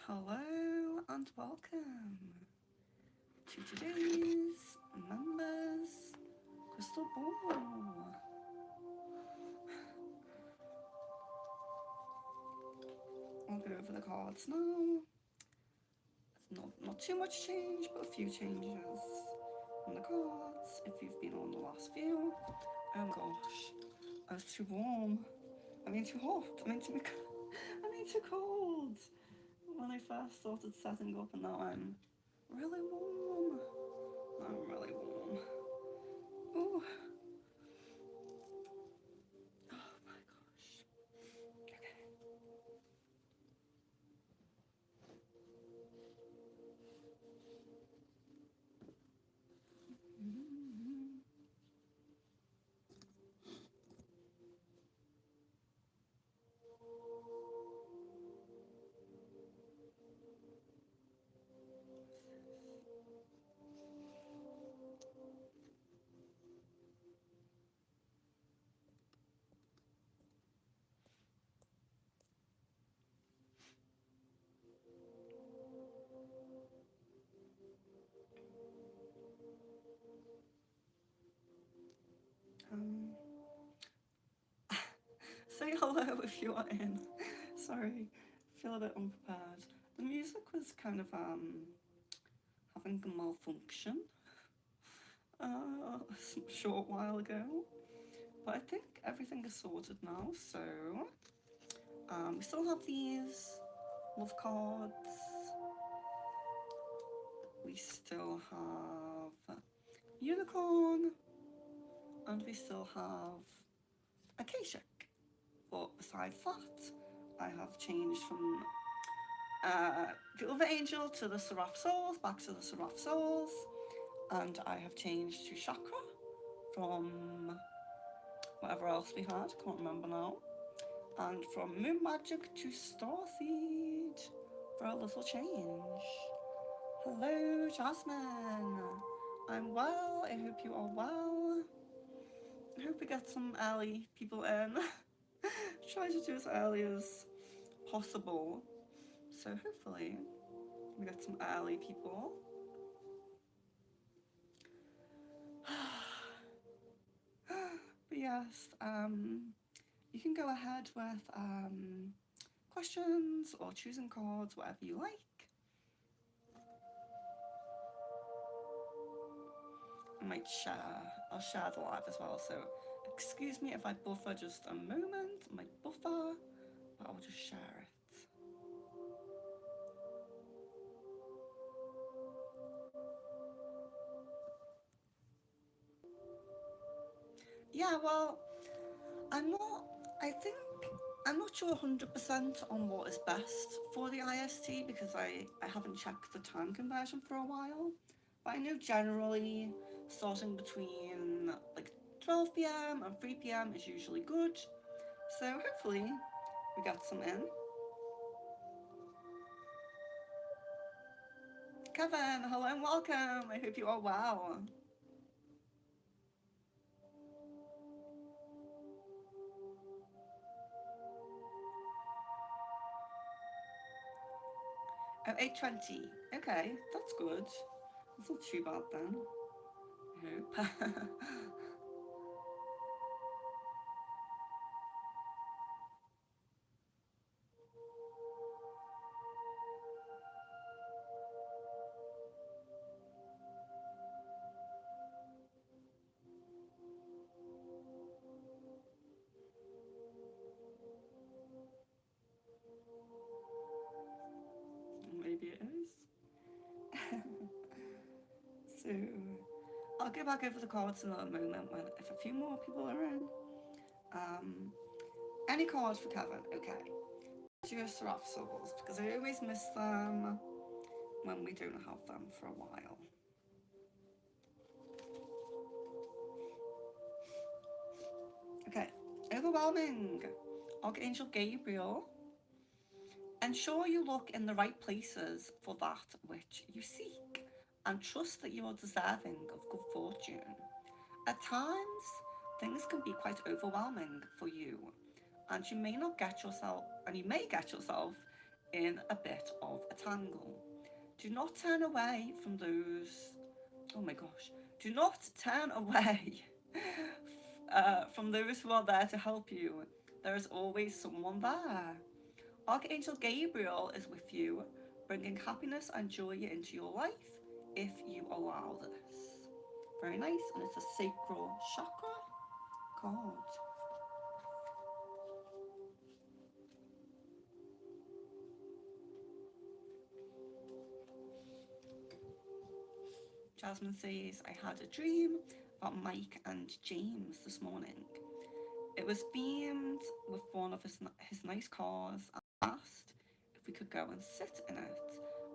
Hello and welcome to today's Members Crystal Ball. I'll go over the cards now. Not too much change, but a few changes on the cards. If you've been on the last few, oh my gosh, I was too warm. I mean too hot. I mean too cold. When I first started setting up, and now I'm really warm. I'm really warm. Ooh. Oh my gosh. Okay. Mm-hmm. Um, say hello if you are in. Sorry, I feel a bit unprepared. The music was kind of having a malfunction a short while ago, but I think everything is sorted now. So we still have these love cards. We still have unicorn, and we still have Akashic. But besides that, I have changed from the other angel to the Seraph Souls, back to the Seraph Souls, and I have changed to Chakra from whatever else we had, can't remember now, and from Moon Magic to Starseed for a little change. Hello, Jasmine. I'm well. I hope you are well. I hope we get some early people in. Try to do as early as possible. So hopefully we get some early people. But yes, you can go ahead with questions or choosing cards, whatever you like. I'll share the live as well, so excuse me if I buffer just a moment, I might buffer, but I'll just share it. Yeah, well, I'm not sure 100% on what is best for the IST because I haven't checked the time conversion for a while. But I know generally starting between like 12 p.m. and 3 p.m. is usually good. So hopefully we got some in. Kevin, hello and welcome. I hope you are well. Oh, 8:20. Okay, that's good. That's not too bad then. I hope. Maybe it is. So I'll go back over the cards in a moment when if a few more people are in. Um, any cards for Kevin? Okay. Just Seraph Souls because I always miss them when we don't have them for a while. Okay. Overwhelming. Archangel Gabriel. Ensure you look in the right places for that which you seek and trust that you are deserving of good fortune. At times, things can be quite overwhelming for you, and you may get yourself in a bit of a tangle. Do not turn away from those. Oh my gosh. Do not turn away from those who are there to help you. There is always someone there. Archangel Gabriel is with you, bringing happiness and joy into your life if you allow this. Very nice, and it's a sacral chakra card. Jasmine says, I had a dream about Mike and James this morning. It was themed with one of his nice cars. I asked if we could go and sit in it.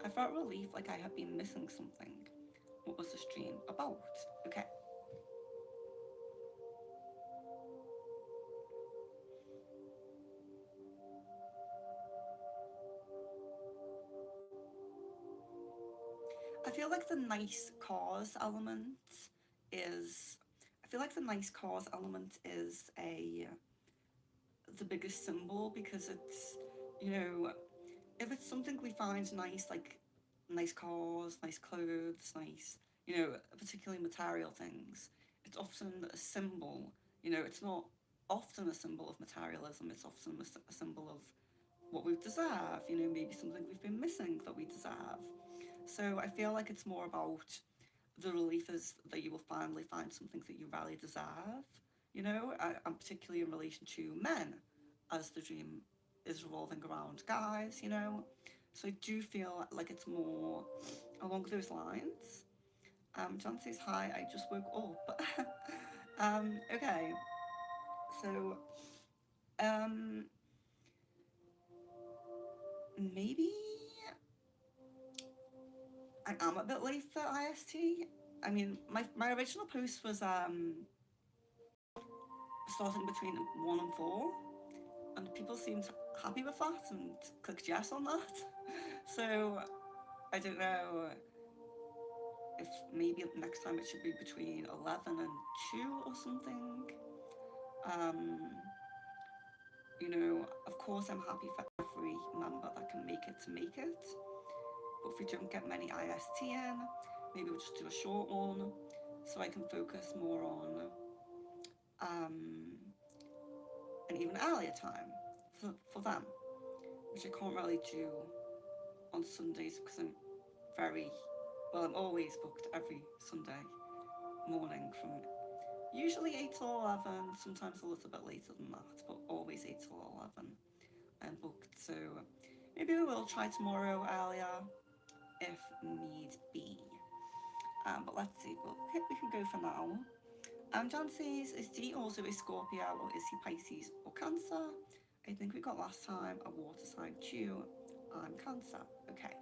I felt relief, like I had been missing something. What was this dream about? Okay. I feel like the nice cars element is the biggest symbol, because it's, you know, if it's something we find nice, like nice cars, nice clothes, nice, particularly material things, it's often a symbol. It's not often a symbol of materialism, it's often a symbol of what we deserve, maybe something we've been missing that we deserve. So I feel like it's more about the relief is that you will finally find something that you really deserve, and particularly in relation to men, as the dream is revolving around guys, So I do feel like it's more along those lines. John says, hi, I just woke up. Okay, so maybe I am a bit late for IST. I mean, my original post was starting between 1 and 4, and people seemed happy with that and clicked yes on that. So I don't know if maybe next time it should be between 11 and 2 or something. Of course I'm happy for every member that can make it to make it. But if we don't get many IST in, maybe we'll just do a short one so I can focus more on an even earlier time for them, which I can't really do on Sundays because I'm always booked every Sunday morning from usually 8 till 11, sometimes a little bit later than that, but always 8 till 11 I'm booked. So maybe we will try tomorrow earlier if need be. But let's see, we can go for now. John says, is D also a Scorpio, or is he Pisces or Cancer? I think we got last time a water sign too. I'm Cancer. Okay.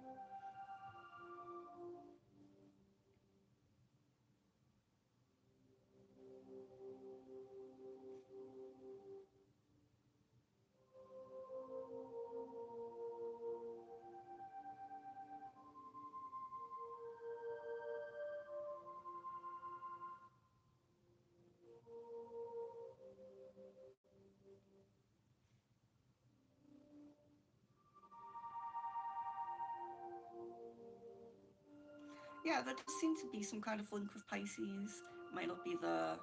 Yeah, there does seem to be some kind of link with Pisces. Might not be the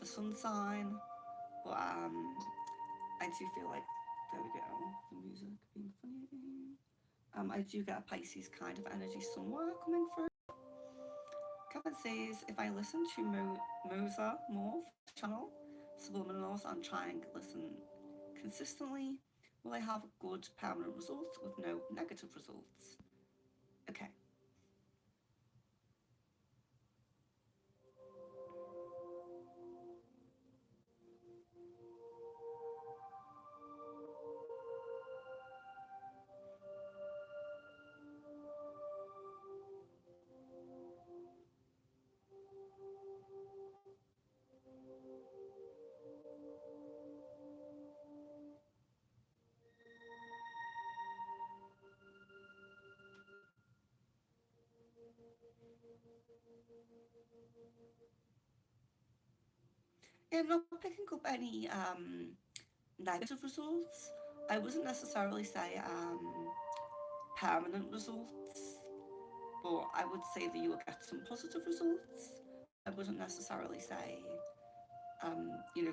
sun sign, but I do feel like, there we go, the music being funny again. I do get a Pisces kind of energy somewhere coming through. Kevin says, if I listen to Moza Morph channel, subliminals, and try and listen consistently, will I have good permanent results with no negative results? Okay. I'm not picking up any negative results. I wouldn't necessarily say permanent results, but I would say that you will get some positive results. I wouldn't necessarily say,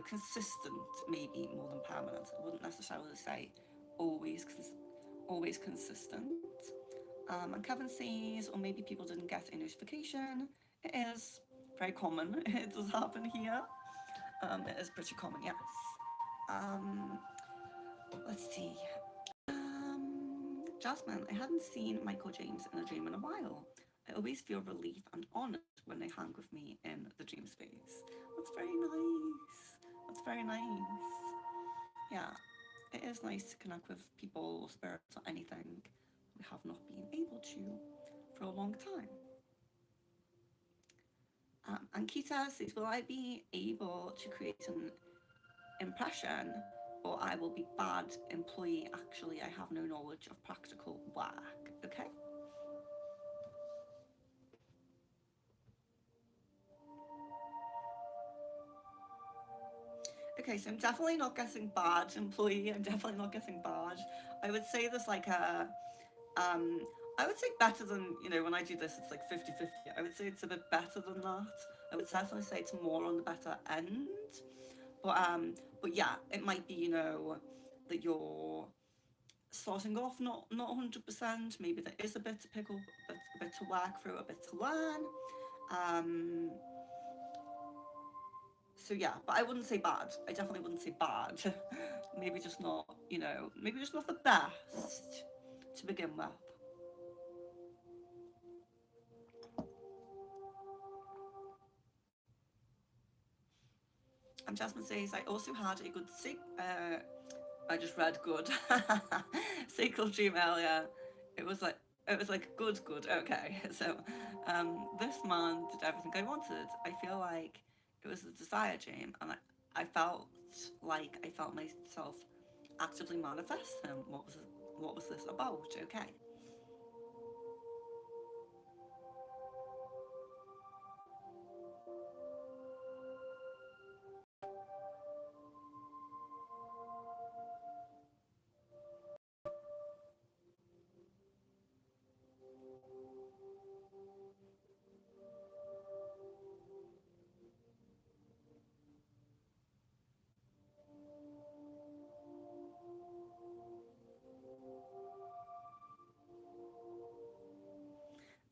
consistent, maybe more than permanent. I wouldn't necessarily say always, always consistent. And Kevin says, or maybe people didn't get a notification. It is very common. It does happen here. It is pretty common, yes. Um, let's see. Jasmine, I hadn't seen Michael James in a dream in a while. I always feel relief and honoured when they hang with me in the dream space. That's very nice. That's very nice. Yeah, it is nice to connect with people, spirits, or anything we have not been able to for a long time. And Kita says, will I be able to create an impression or I will be bad employee? Actually, I have no knowledge of practical work. Okay. Okay, so I'm definitely not guessing bad employee. I'm definitely not guessing bad. I would say there's like um, I would say better than, when I do this, it's like 50-50. I would say it's a bit better than that. I would definitely say it's more on the better end. But yeah, it might be, that you're starting off not 100%. Maybe there is a bit to pick up, a bit to work through, a bit to learn. Um, so yeah, but I wouldn't say bad. I definitely wouldn't say bad. Maybe just not, maybe just not the best to begin with. And Jasmine says, I also had a good I just read good. Sequel dream earlier. It was like good. Okay, so this man did everything I wanted. I feel like it was a desire dream, and I felt like I felt myself actively manifest him. What was this about? Okay.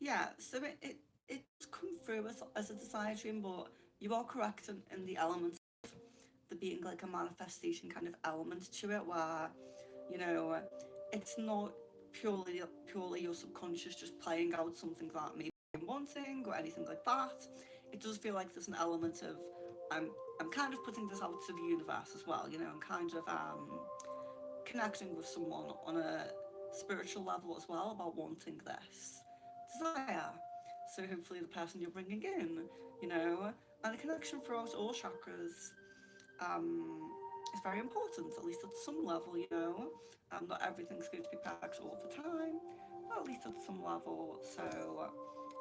Yeah. So it's come through as a desire dream, but you are correct in the elements of there being like a manifestation kind of element to it, where you know it's not purely your subconscious just playing out something that maybe I'm wanting or anything like that. It does feel like there's an element of I'm I'm kind of putting this out to the universe as well. I'm kind of connecting with someone on a spiritual level as well about wanting this desire. So hopefully the person you're bringing in, and the connection throughout all chakras is very important, at least at some level, not everything's going to be perfect all the time, but at least at some level. So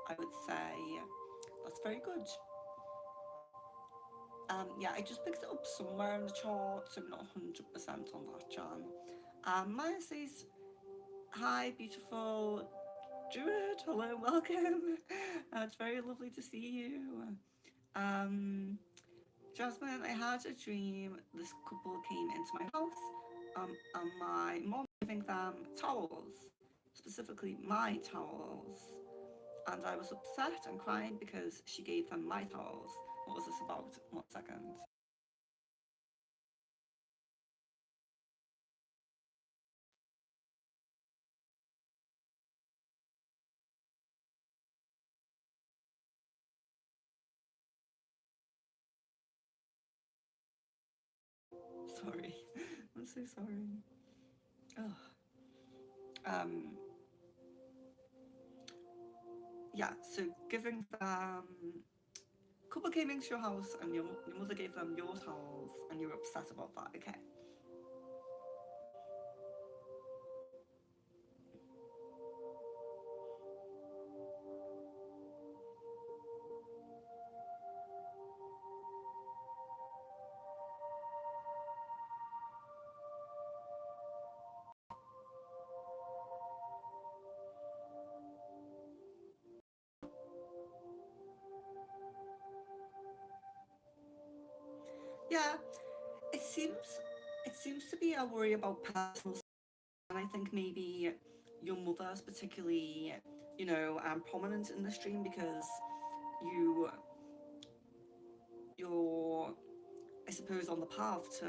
I would say that's very good. Yeah, I just picked it up somewhere in the chart, so I'm not 100% on that, Jan. Maya says, hi, beautiful Druid. Hello, welcome. It's very lovely to see you. Um, Jasmine, I had a dream. This couple came into my house, and my mom giving them towels, specifically my towels. And I was upset and crying because she gave them my towels. What was this about? 1 second. Sorry. I'm so sorry. Oh. Um, yeah, so giving them couple came into your house and your mother gave them your towels and you were upset about that. Okay. Yeah, it seems it seems to be a worry about personal space, and I think maybe your mother is particularly, prominent in this dream because you you're, I suppose, on the path to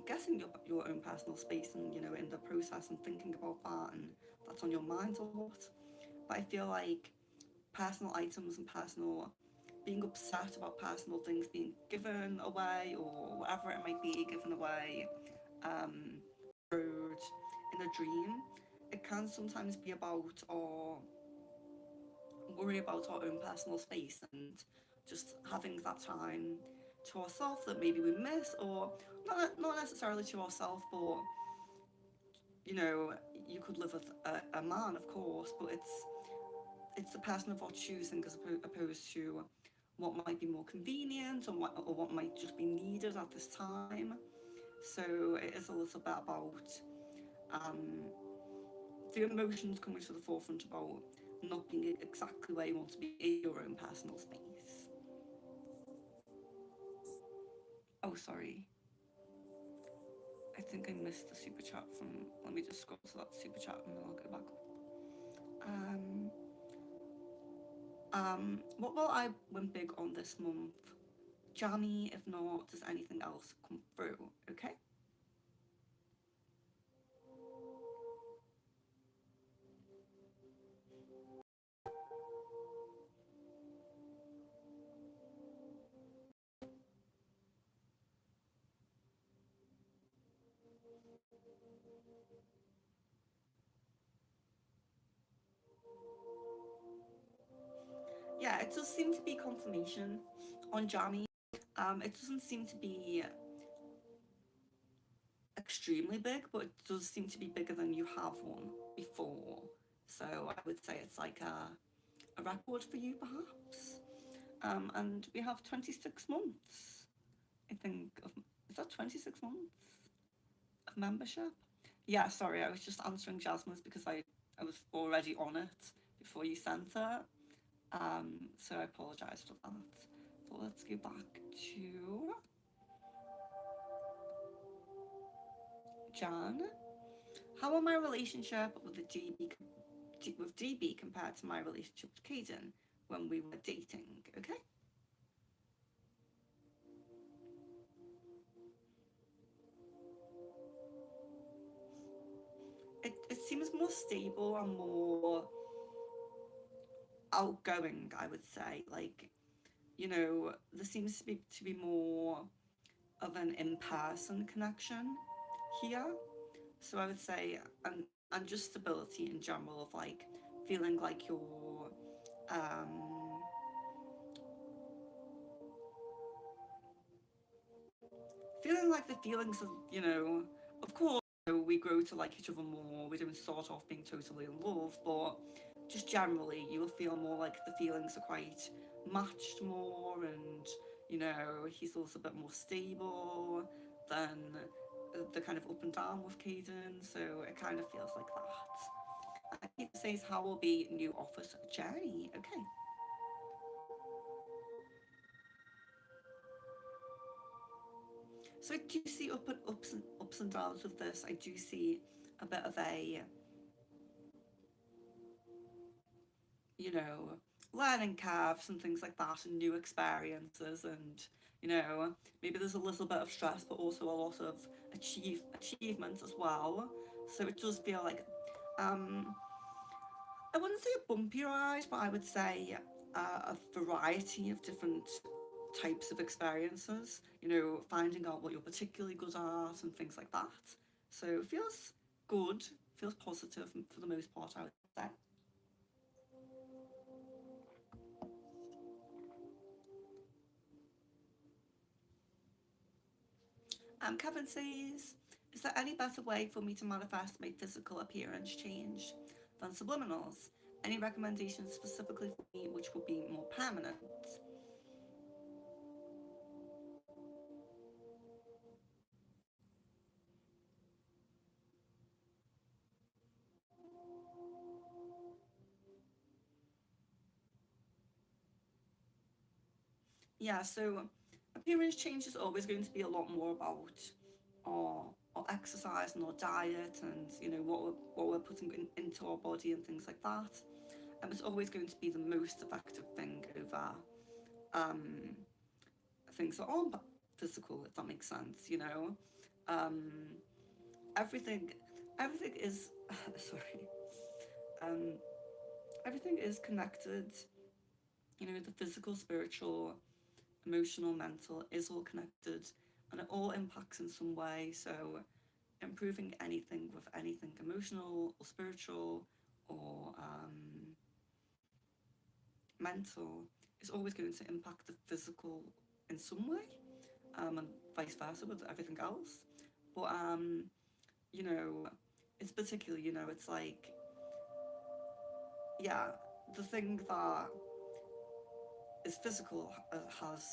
guessing your own personal space, and in the process and thinking about that, and that's on your mind a lot. But I feel like personal items and personal being upset about personal things being given away or whatever it might be given away, um, road in a dream, it can sometimes be about our worry about our own personal space and just having that time to ourselves that maybe we miss, or not necessarily to ourselves, but you know you could live with a man, of course, but it's the person of our choosing as opposed to what might be more convenient, or what might just be needed at this time. So it is a little bit about um, the emotions coming to the forefront about not being exactly where you want to be in your own personal space. Oh, sorry. I think I missed the super chat from. Let me just scroll to that super chat and then I'll go back up. What will I win big on this month? Jammy, if not, does anything else come through? Okay. Yeah, it does seem to be confirmation on Jammy. It doesn't seem to be extremely big, but it does seem to be bigger than you have one before. So I would say it's like a record for you, perhaps. And we have 26 months, I think. Is that 26 months of membership? Yeah, sorry, I was just answering Jasmine's because I was already on it before you sent it. So I apologise for that. But let's go back to Jan. How will my relationship with the DB compared to my relationship with Caden when we were dating? Okay. It seems more stable and more outgoing, I would say. Like, there seems to be more of an in-person connection here. So I would say, and just stability in general of like feeling like you're um feeling like the feelings of, of course, we grow to like each other more. We don't start off being totally in love, but just generally, you'll feel more like the feelings are quite matched more, and he's also a bit more stable than the kind of up and down with Caden. So it kind of feels like that. He says, "How will be new office journey?" Okay. So I do see ups and downs with this. I do see a bit of a, you know, learning curves and things like that, and new experiences, and maybe there's a little bit of stress, but also a lot of achievements as well. So it does feel like, um, I wouldn't say a bumpy ride, but I would say a variety of different types of experiences, finding out what you're particularly good at and things like that. So it feels good, feels positive for the most part, I would say. Kevin says, is there any better way for me to manifest my physical appearance change than subliminals? Any recommendations specifically for me which would be more permanent? Yeah, so appearance change is always going to be a lot more about our exercise and our diet, and you know what we're putting into our body and things like that. And it's always going to be the most effective thing over um, things that aren't physical, if that makes sense. You know, um, everything everything is sorry, um, everything is connected. You know, the physical, spiritual, emotional, mental is all connected, and it all impacts in some way. So improving anything with anything emotional or spiritual or mental is always going to impact the physical in some way, and vice versa with everything else. But you know, it's particularly, you know, it's like, yeah, the thing that is physical has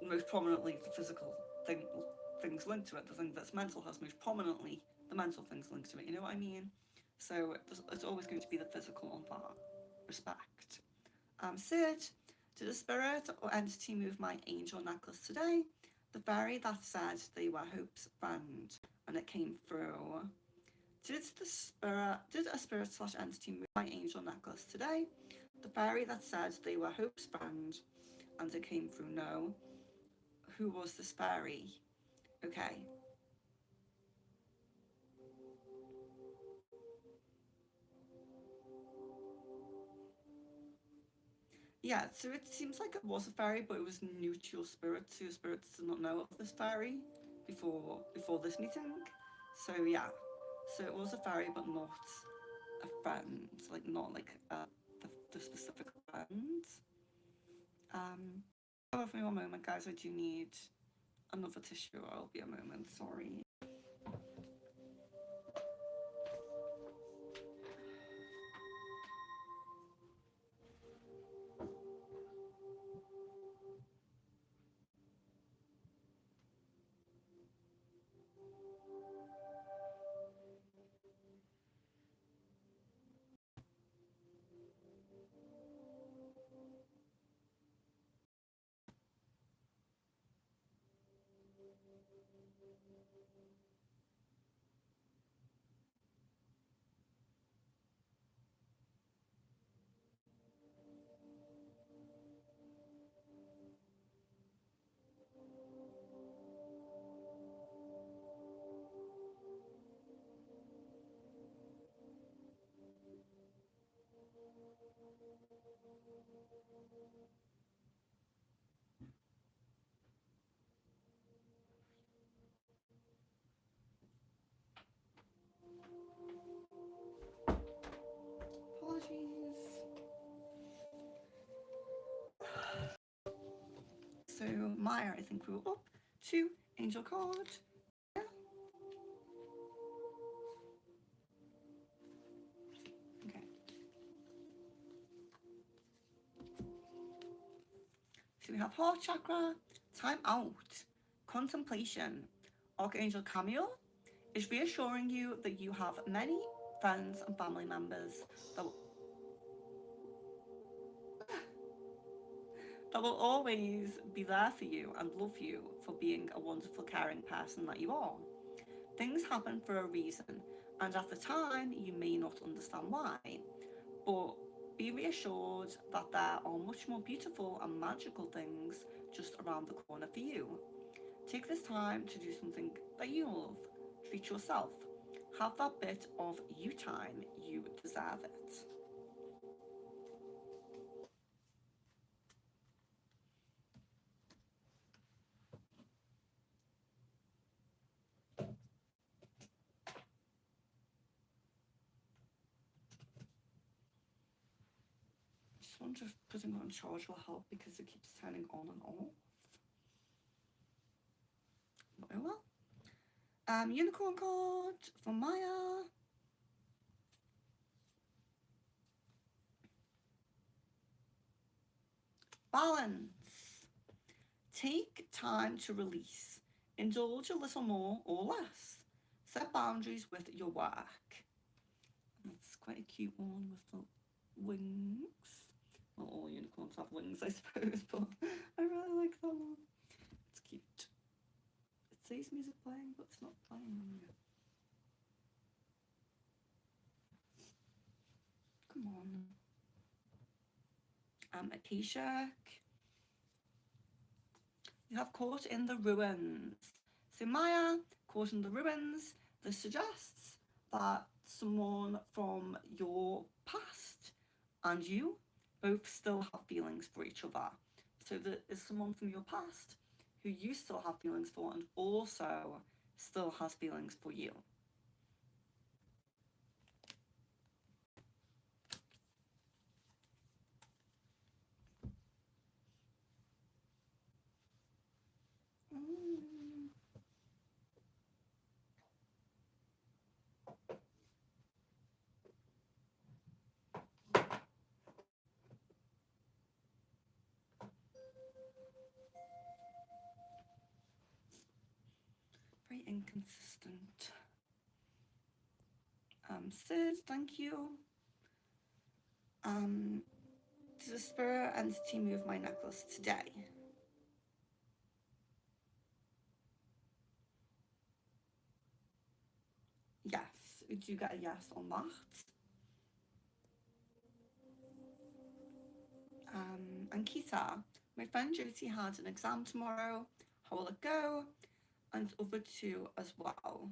most prominently the physical things linked to it. The thing that's mental has most prominently the mental things linked to it. You know what I mean? So it's always going to be the physical on that respect. Sid, did a spirit or entity move my angel necklace today? The fairy that said they were Hope's friend and it came through. Did a spirit slash entity move my angel necklace today? The fairy that said they were Hope's friend and it came through. No. Who was this fairy? Okay. Yeah, so it seems like it was a fairy, but it was new to your spirit, so your spirits did not know of this fairy before this meeting. So yeah, so it was a fairy, but not a friend, like not like the specific friend. Um, Bear with me one moment, guys. I do need another tissue. I'll be a moment. Sorry. Apologies. So Maya, I think we were up to angel card. Yeah. Okay. So we have heart chakra, time out, contemplation. Archangel Camille is reassuring you that you have many friends and family members that will always be there for you and love you for being a wonderful, caring person that you are. Things happen for a reason, and at the time, you may not understand why, but be reassured that there are much more beautiful and magical things just around the corner for you. Take this time to do something that you love. Treat yourself. Have that bit of you time. You deserve it. Just wonder if putting it on charge will help because it keeps turning on and off. But oh well. Unicorn card for Maya. Balance. Take time to release. Indulge a little more or less. Set boundaries with your work. That's quite a cute one with the wings. Well, all unicorns have wings, I suppose, but I really like says music playing, but it's not playing. Come on. Akashic. You have Caught in the Ruins. So Maya, Caught in the Ruins, this suggests that someone from your past and you both still have feelings for each other. So there is someone from your past who you still have feelings for and also still has feelings for you. Mm. Very inconsistent. Sid, thank you. Does the spirit entity move my necklace today? Yes, would you get a yes on that? Ankita, my friend Josie had an exam tomorrow. How will it go? And other two as well.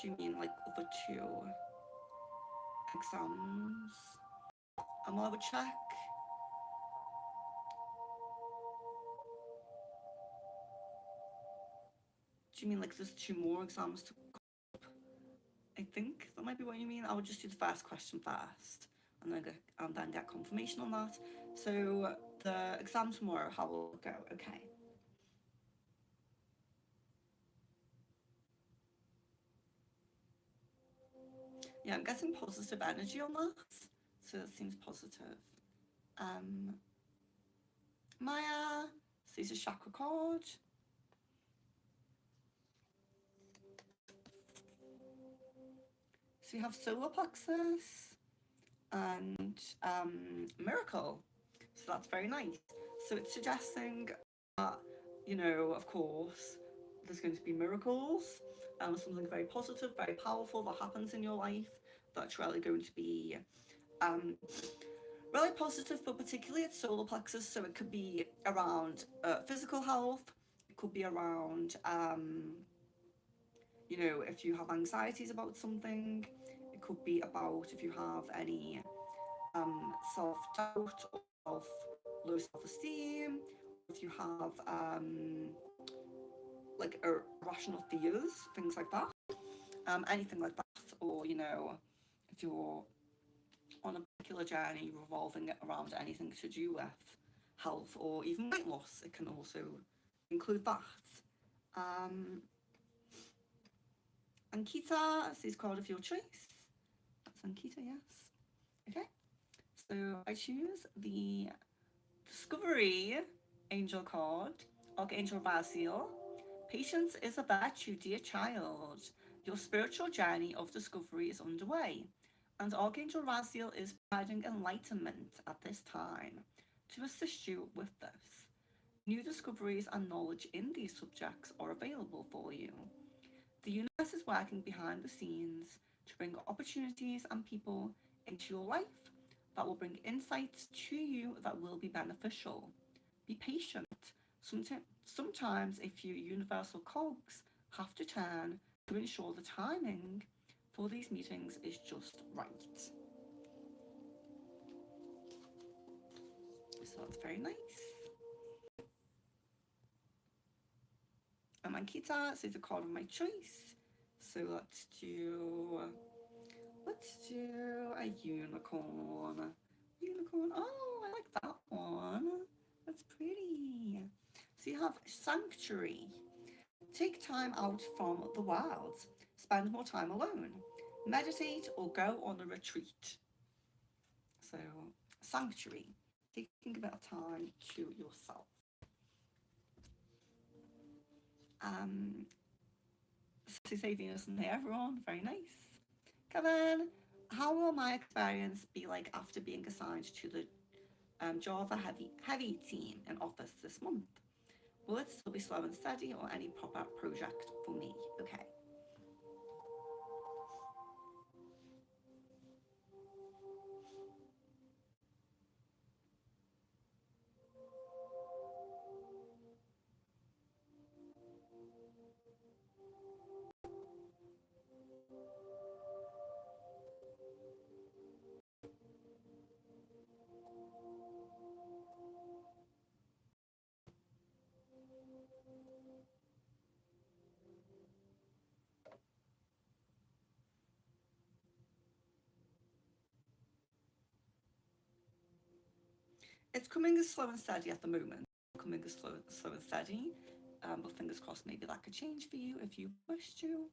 Do you mean like other two exams? I'll have a check. Do you mean like there's two more exams to go? I think that might be what you mean. I would just do the first question first and then get confirmation on that. So the exam tomorrow, how will it go? Okay. Yeah, I'm getting positive energy on that. So that seems positive. Maya, sees a chakra card. So you have solar plexus and miracle. So that's very nice. So it's suggesting that, you know, of course, there's going to be miracles, something very positive, very powerful that happens in your life that's really going to be really positive, but particularly at solar plexus. So it could be around physical health, it could be around, you know, if you have anxieties about something, it could be about if you have any self-doubt or low self-esteem, if you have like irrational fears, things like that, anything like that, or you know, if you're on a particular journey revolving around anything to do with health or even weight loss, it can also include that. Um, Ankita says card of your choice. That's Ankita, yes. Okay, so I choose the Discovery Angel card, Archangel Raziel. Patience is a virtue, dear child. Your spiritual journey of discovery is underway, and Archangel Raziel is providing enlightenment at this time to assist you with this. New discoveries and knowledge in these subjects are available for you. The universe is working behind the scenes to bring opportunities and people into your life that will bring insights to you that will be beneficial. Be patient. Sometimes a few universal cogs have to turn to ensure the timing for these meetings is just right. So that's very nice. Ankita says a card of my choice. So let's do a unicorn. Unicorn. Oh, I like that one. That's pretty. So you have Sanctuary. Take time out from the world. Spend more time alone. Meditate or go on a retreat. So, Sanctuary. Taking a bit of time to yourself. So say Venus and hey everyone, very nice. Kevin, how will my experience be like after being assigned to the Java heavy team in office this month. Will it still be slow and steady or any pop-up project for me? Okay. It's coming as slow and steady at the moment. Coming as slow and steady. But fingers crossed, maybe that could change for you if you wish to.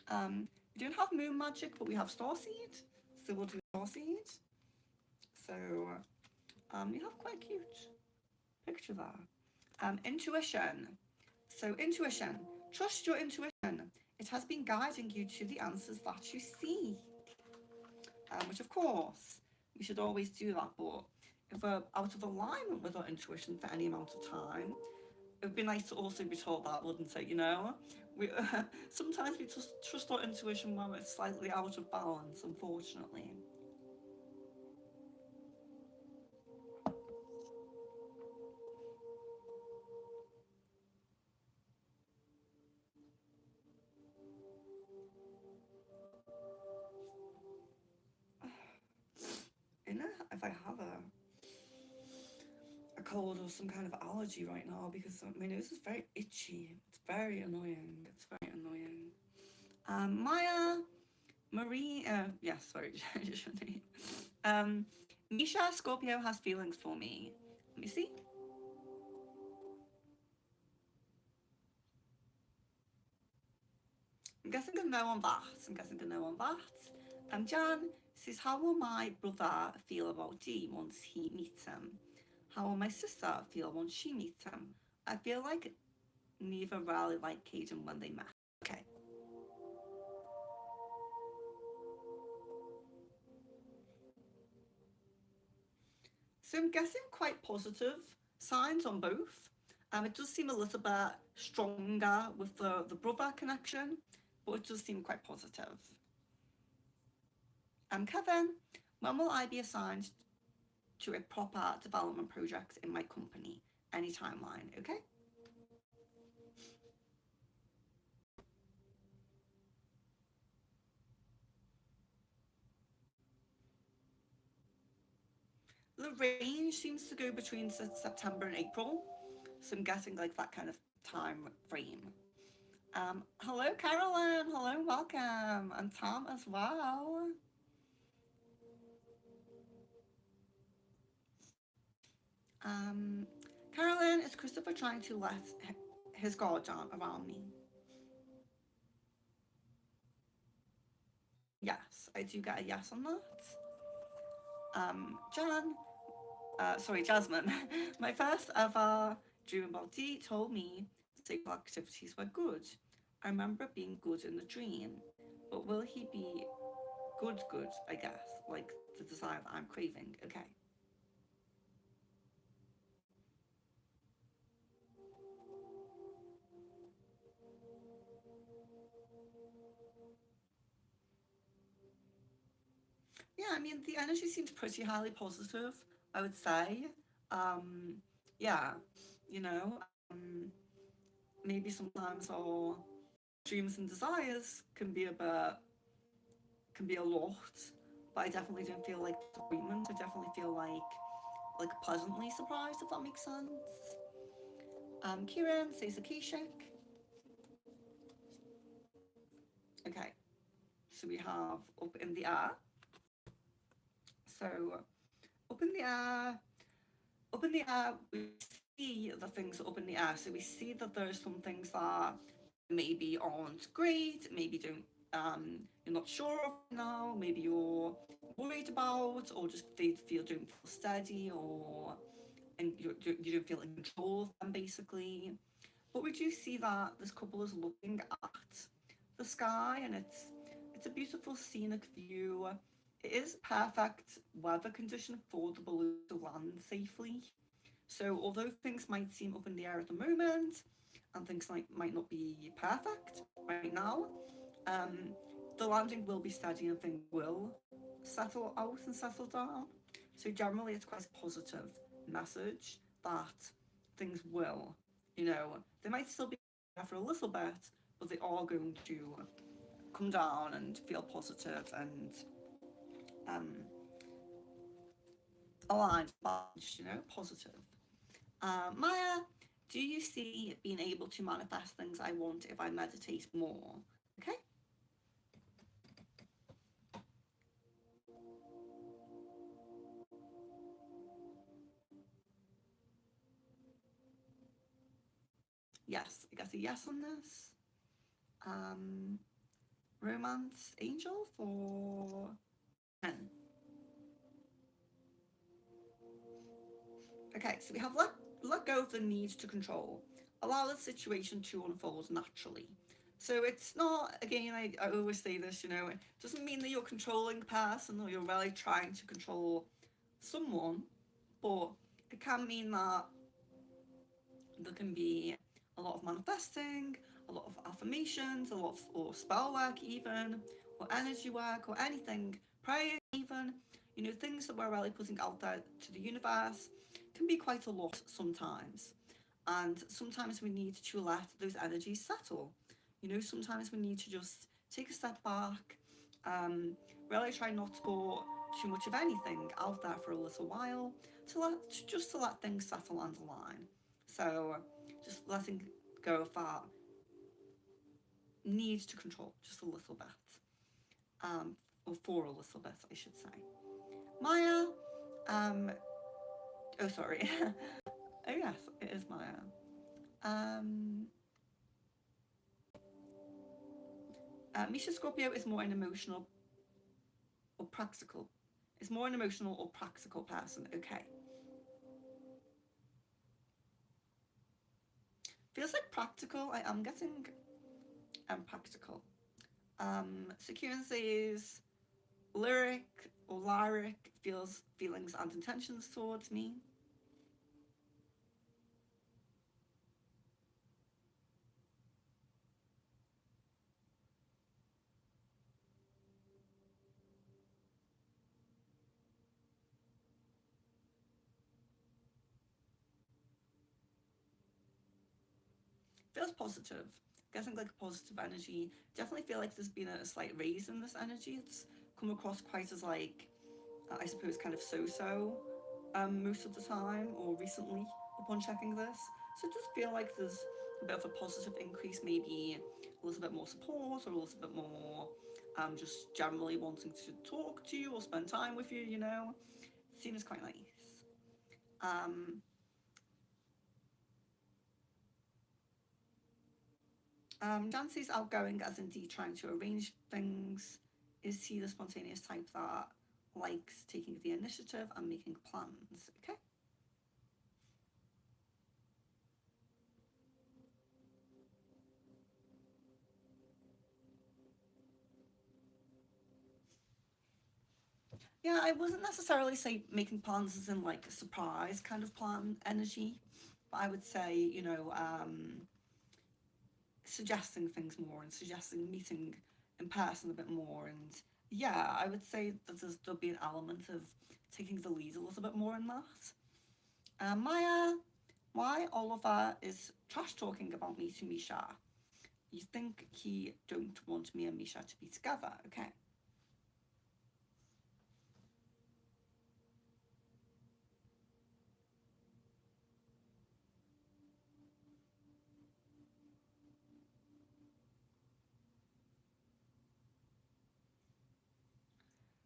We don't have moon magic, but we have starseed, so we'll do starseed. So you have quite a cute picture there. Intuition. So intuition, trust your intuition. It has been guiding you to the answers that you seek. Which of course, we should always do that, but if we're out of alignment with our intuition for any amount of time, it would be nice to also be told that, wouldn't it, you know? We sometimes we just trust our intuition when it's slightly out of balance, unfortunately. You know, if I have a cold or some kind of allergy right now because my nose is very itchy. It's very annoying. It's very annoying. Maya, Marie, yes, sorry, just your name. Misha Scorpio has feelings for me. Let me see. I'm guessing a no on that. I'm guessing a no on that. Jan says, how will my brother feel about Dee once he meets him? How will my sister feel once she meets him? I feel like neither really liked Caden when they met. Okay. So I'm guessing quite positive signs on both. It does seem a little bit stronger with the brother connection, but it does seem quite positive. Kevin, when will I be assigned to a proper development project in my company? Any timeline, okay? The range seems to go between September and April, so I'm guessing like that kind of time frame. Hello, Carolyn. Hello, welcome, and Tom as well. Um, Carolyn, is Christopher trying to let his guard down around me? Yes, I do get a yes on that. Jasmine, my first ever dream about Dee told me sexual activities were good. I remember being good in the dream, but will he be good, I guess, like the desire that I'm craving, okay. Yeah, I mean, the energy seems pretty highly positive, I would say. Um, yeah, you know, um, maybe sometimes our dreams and desires can be a lot, but I definitely don't feel like disappointment. I definitely feel like pleasantly surprised, if that makes sense. Kieran says Akashic. Okay, so we have up in the air. So up in the air, up in the air, we see the things up in the air. So we see that there's some things that maybe aren't great, maybe don't you're not sure of now, maybe you're worried about, or just they feel don't feel steady, or and you don't feel in control of them basically. But we do see that this couple is looking at the sky, and it's a beautiful scenic view. It is perfect weather condition for the balloon to land safely. So although things might seem up in the air at the moment, and things might not be perfect right now, um, the landing will be steady and things will settle out and settle down. So generally, it's quite a positive message that things will, they might still be there for a little bit, but they are going to come down and feel positive and um, aligned, balanced, positive. Maya, do you see being able to manifest things I want if I meditate more? Okay. Yes, I guess a yes on this. Um, Romance Angel for 10. Okay, so we have let go of the need to control. Allow the situation to unfold naturally. So it's not, again, I always say this, it doesn't mean that you're controlling the person or you're really trying to control someone, but it can mean that there can be a lot of manifesting, a lot of affirmations, a lot of or spell work even, or energy work or anything, prayer even, things that we're really putting out there to the universe can be quite a lot sometimes. And sometimes we need to let those energies settle. Sometimes we need to just take a step back, um, really try not to put too much of anything out there for a little while just to let things settle and align. So just letting go of that need to control just a little bit, or for a little bit, I should say. Maya, um, oh sorry, oh yes, it is Maya. Um, Misha Scorpio is more an emotional or practical. Is more an emotional or practical person. Okay, feels like practical. I am getting practical. Securen says lyric or lyric feels feelings and intentions towards me. Feels positive. Getting like a positive energy. Definitely feel like there's been a slight raise in this energy. It's come across quite as like, I suppose, kind of so-so most of the time or recently upon checking this. So it does feel like there's a bit of a positive increase, maybe a little bit more support or a little bit more just generally wanting to talk to you or spend time with you. It seems quite nice. Um, Jancy's outgoing as indeed trying to arrange things. Is he the spontaneous type that likes taking the initiative and making plans? Okay. Yeah, I wasn't necessarily say making plans as in like a surprise kind of plan energy, but I would say, suggesting things more and suggesting meeting in person a bit more. And yeah, I would say that there'll be an element of taking the lead a little bit more in that. Maya, why Oliver is trash talking about me to Misha? You think he don't want me and Misha to be together? Okay.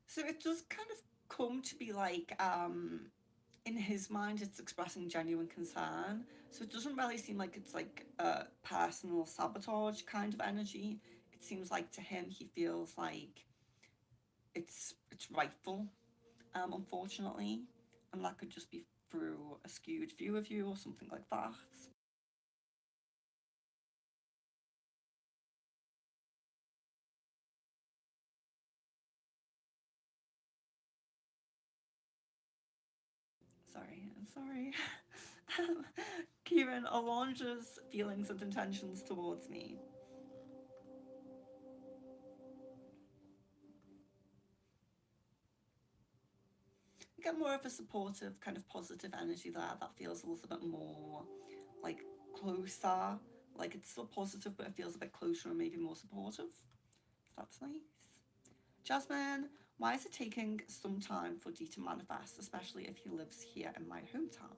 So it does kind of come to be like, in his mind, it's expressing genuine concern. So it doesn't really seem like it's like a personal sabotage kind of energy. It seems like to him, he feels like it's rightful, unfortunately, and that could just be through a skewed view of you or something like that. Sorry. Kieran, Alonja's feelings and intentions towards me. I get more of a supportive, kind of positive energy there that feels a little bit more like closer. Like it's still positive, but it feels a bit closer and maybe more supportive. That's nice. Jasmine, why is it taking some time for Dee to manifest, especially if he lives here in my hometown?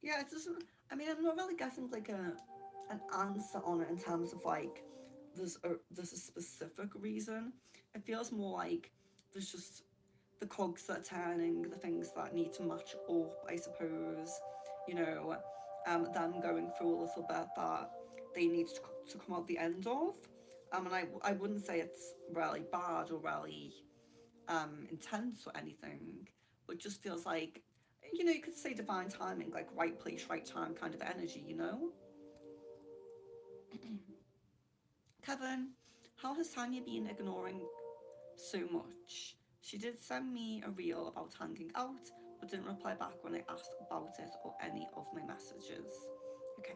Yeah, it doesn't. I mean, I'm not really getting like an answer on it in terms of like there's a specific reason. It feels more like there's just the cogs that are turning, the things that need to match up, I suppose. You know, them going through a little bit that they need to come out the end of. And I wouldn't say it's really bad or really intense or anything, but it just feels like, you know, you could say divine timing, like right place, right time kind of energy, you know? Kevin, how has Tanya been ignoring so much? She did send me a reel about hanging out, but didn't reply back when I asked about it or any of my messages. Okay.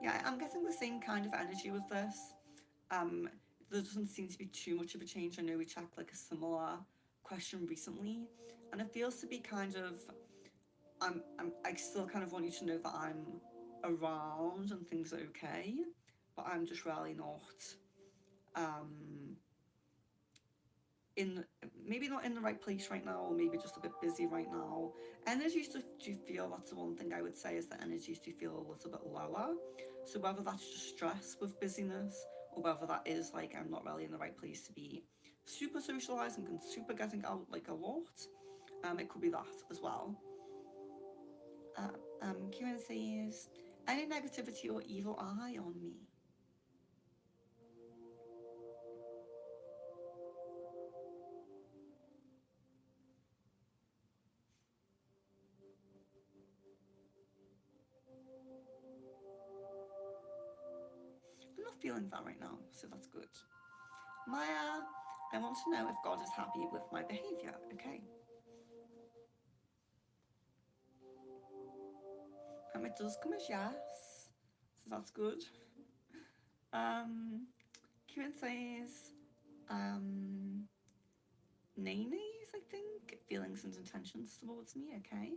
Yeah, I'm getting the same kind of energy with this. Um, there doesn't seem to be too much of a change. I know we checked like a similar question recently, and it feels to be kind of I still kind of want you to know that I'm around and things are okay, but I'm just really not um in maybe not in the right place right now, or maybe just a bit busy right now. Energies do feel, that's the one thing I would say, is that energies do feel a little bit lower. So whether that's just stress with busyness, or whether that is like I'm not really in the right place to be super socializing and super getting out like a lot, it could be that as well. Kieran says, any negativity or evil eye on me? I'm not feeling that right now, so that's good. Maya, I want to know if God is happy with my behavior. Okay. It does come as yes, so that's good. Um, Kieran says, um, Nene's, I think, feelings and intentions towards me. Okay.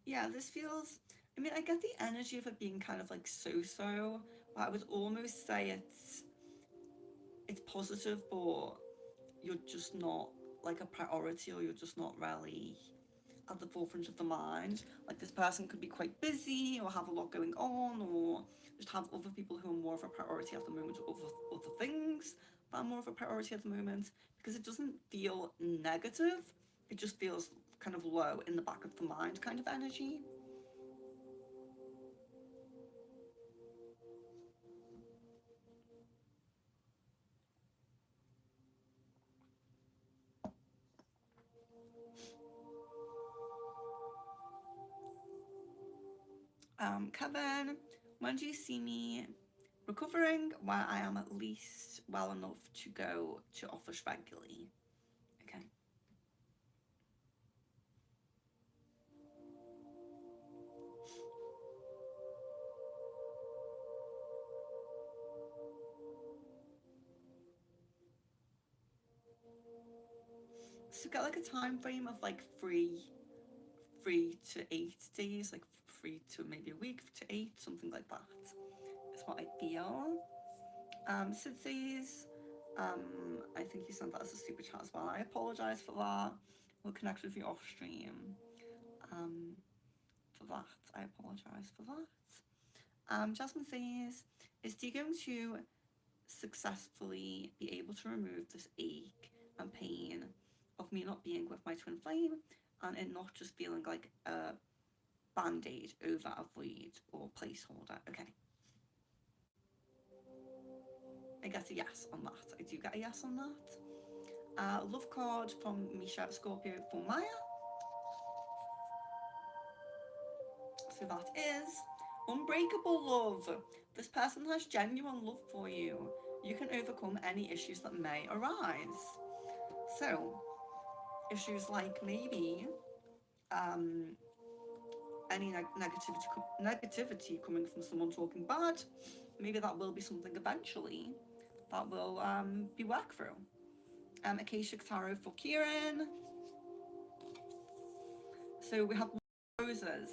Yeah, this feels. I mean, I get the energy of it being kind of like so-so, but I would almost say it's positive, but you're just not like a priority, or you're just not really at the forefront of the mind. Like this person could be quite busy or have a lot going on, or just have other people who are more of a priority at the moment, or other things that are more of a priority at the moment, because it doesn't feel negative. It just feels kind of low in the back of the mind kind of energy. Kevin, when do you see me recovering where I am at least well enough to go to office regularly? Okay. So get like a time frame of like three to 8 days, like 3 to maybe a week to 8, something like that is what I feel. Sid says, I think you sent that as a super chat as well. I apologise for that. We'll connect with you off stream. Um, for that, I apologise for that. Jasmine says, is Dee going to successfully be able to remove this ache and pain of me not being with my twin flame and it not just feeling like a band-aid over a void or placeholder? Okay. I get a yes on that. I do get a yes on that. Love card from Misha Scorpio for Maya. So that is unbreakable love. This person has genuine love for you. You can overcome any issues that may arise. So, issues like maybe any negativity coming from someone talking bad, maybe that will be something eventually that will be worked through. Akashic Tarot for Kieran. So we have Roses.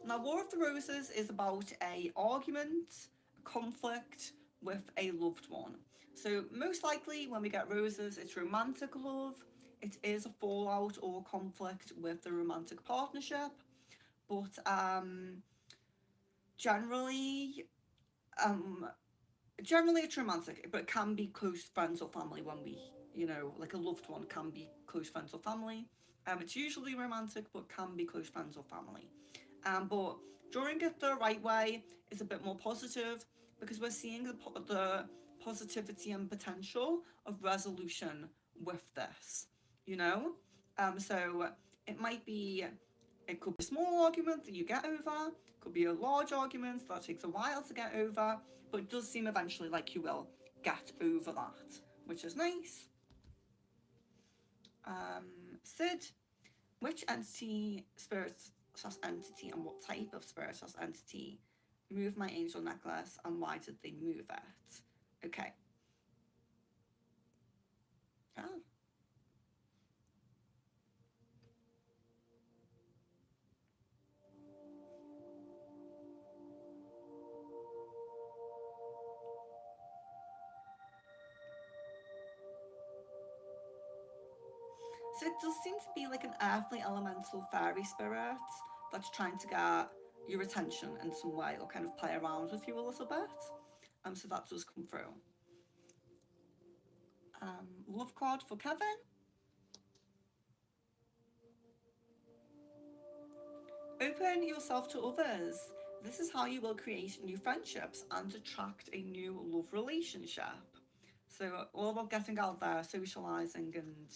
Now, War of the Roses is about a argument, a conflict with a loved one. So most likely when we get roses, it's romantic love. It is a fallout or conflict with the romantic partnership. But generally, generally it's romantic, but it can be close friends or family when we, like a loved one can be close friends or family. It's usually romantic, but can be close friends or family. But drawing it the right way is a bit more positive because we're seeing the positivity and potential of resolution with this, you know? So it might be, it could be a small argument that you get over, it could be a large argument that takes a while to get over, but it does seem eventually like you will get over that, which is nice. Sid, which entity, spirit slash entity, and what type of spirit slash entity moved my angel necklace, and why did they move it? Okay. Oh. So it does seem to be like an earthly elemental fairy spirit that's trying to get your attention in some way or kind of play around with you a little bit. So that does come through. Love card for Kevin. Open yourself to others. This is how you will create new friendships and attract a new love relationship. So all about getting out there, socialising and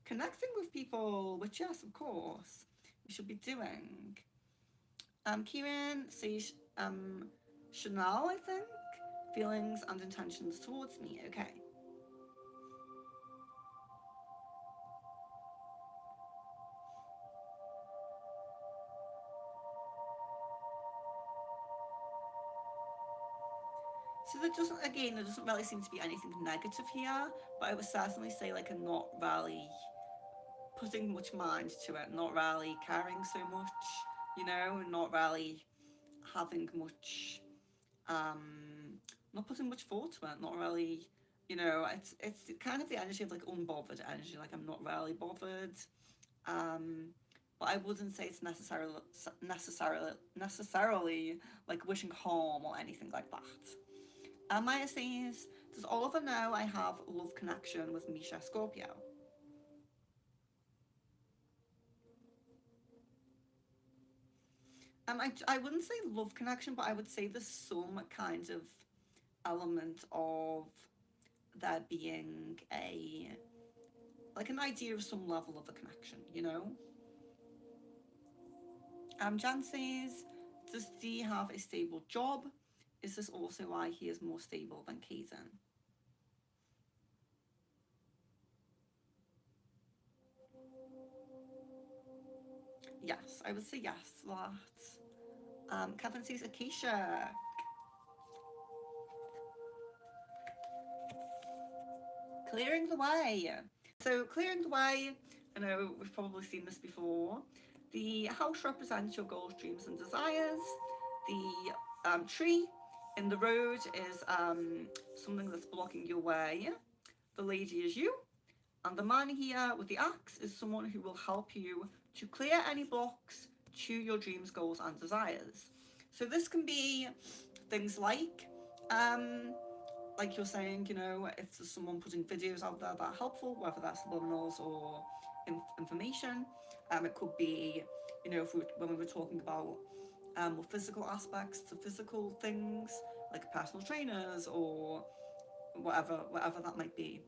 connecting with people, which yes, of course, we should be doing. Kieran says Chanel, I think. Feelings and intentions towards me. Okay. So there doesn't really seem to be anything negative here, but I would certainly say like a not really putting much mind to it, not really caring so much, not really having much, not putting much thought to it, not really, it's kind of the energy of like unbothered energy, like I'm not really bothered. But I wouldn't say it's necessarily like wishing harm or anything like that. Maya says, does Oliver know I have love connection with Misha Scorpio? I wouldn't say love connection, but I would say there's some kind of element of there being like an idea of some level of a connection, Jan says, Does D have a stable job? Is this also why he is more stable than Kaizen? Yes, I would say yes. That. Kevin says Acacia. Clearing the way. So clearing the way, I know we've probably seen this before. The house represents your goals, dreams and desires. The tree in the road is something that's blocking your way. The lady is you. And the man here with the axe is someone who will help you to clear any blocks to your dreams, goals and desires. So this can be things like you're saying, you know, if there's someone putting videos out there that are helpful, whether that's subliminals or information, it could be, you know, when we were talking about more physical aspects to physical things, like personal trainers or whatever that might be.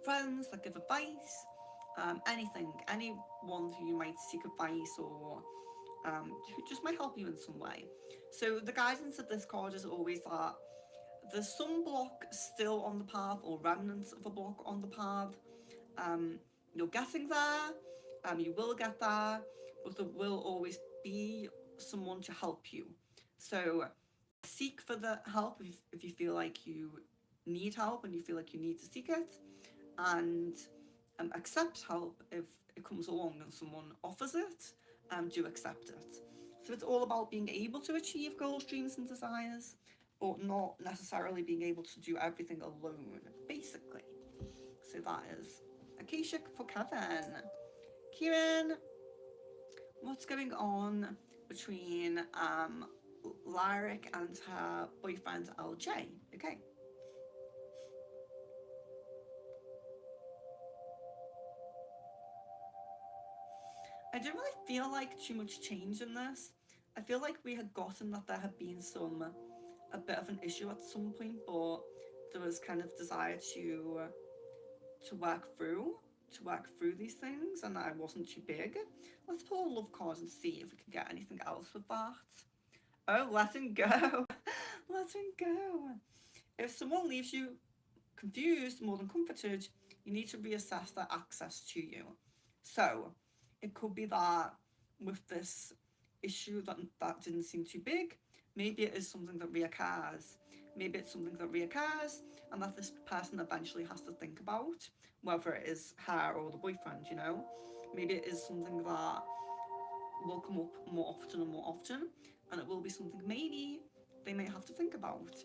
Friends that give advice, anyone who you might seek advice or who just might help you in some way. So the guidance of this card is always that there's some block still on the path or remnants of a block on the path. You're getting there, you will get there, but there will always be someone to help you. So seek for the help if you feel like you need help and you feel like you need to seek it, and accept help if it comes along and someone offers it, do accept it. So it's all about being able to achieve goals, dreams and desires, but not necessarily being able to do everything alone, basically. So that is Akashic for Kevin. Kieran, what's going on between Lyric and her boyfriend LJ? Okay. I didn't really feel like too much change in this. I feel like we had gotten that there had been a bit of an issue at some point, but there was kind of desire to work through these things, and that it wasn't too big. Let's pull a love card and see if we can get anything else with that. Oh, letting go. Letting go. If someone leaves you confused more than comforted, you need to reassess their access to you. So it could be that with this issue that didn't seem too big, maybe it is something that reoccurs. Maybe it's something that reoccurs and that this person eventually has to think about, whether it is her or the boyfriend, you know. Maybe it is something that will come up more often and more often, and it will be something maybe they may have to think about.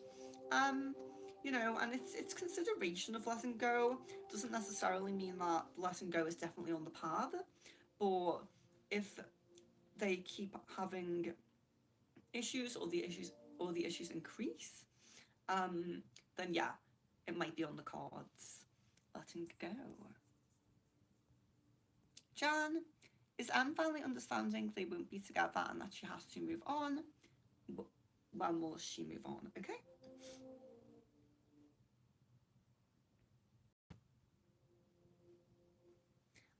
You know, and it's consideration of letting go. Doesn't necessarily mean that letting go is definitely on the path, but if they keep having issues or the issues increase, then yeah, it might be on the cards. Letting go. Jan, is Anne finally understanding they won't be together and that she has to move on? When will she move on? Okay.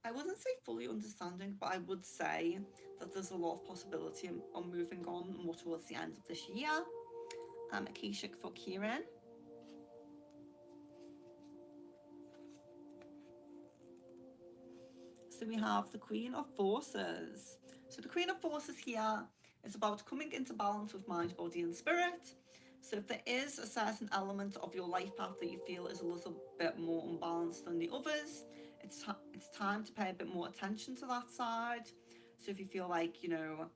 I wouldn't say fully understanding, but I would say that there's a lot of possibility on moving on more towards the end of this year. Akashic for Kieran. So we have the Queen of Forces. So the Queen of Forces here is about coming into balance with mind, body and spirit. So if there is a certain element of your life path that you feel is a little bit more unbalanced than the others, it's time to pay a bit more attention to that side. So if you feel like, you know,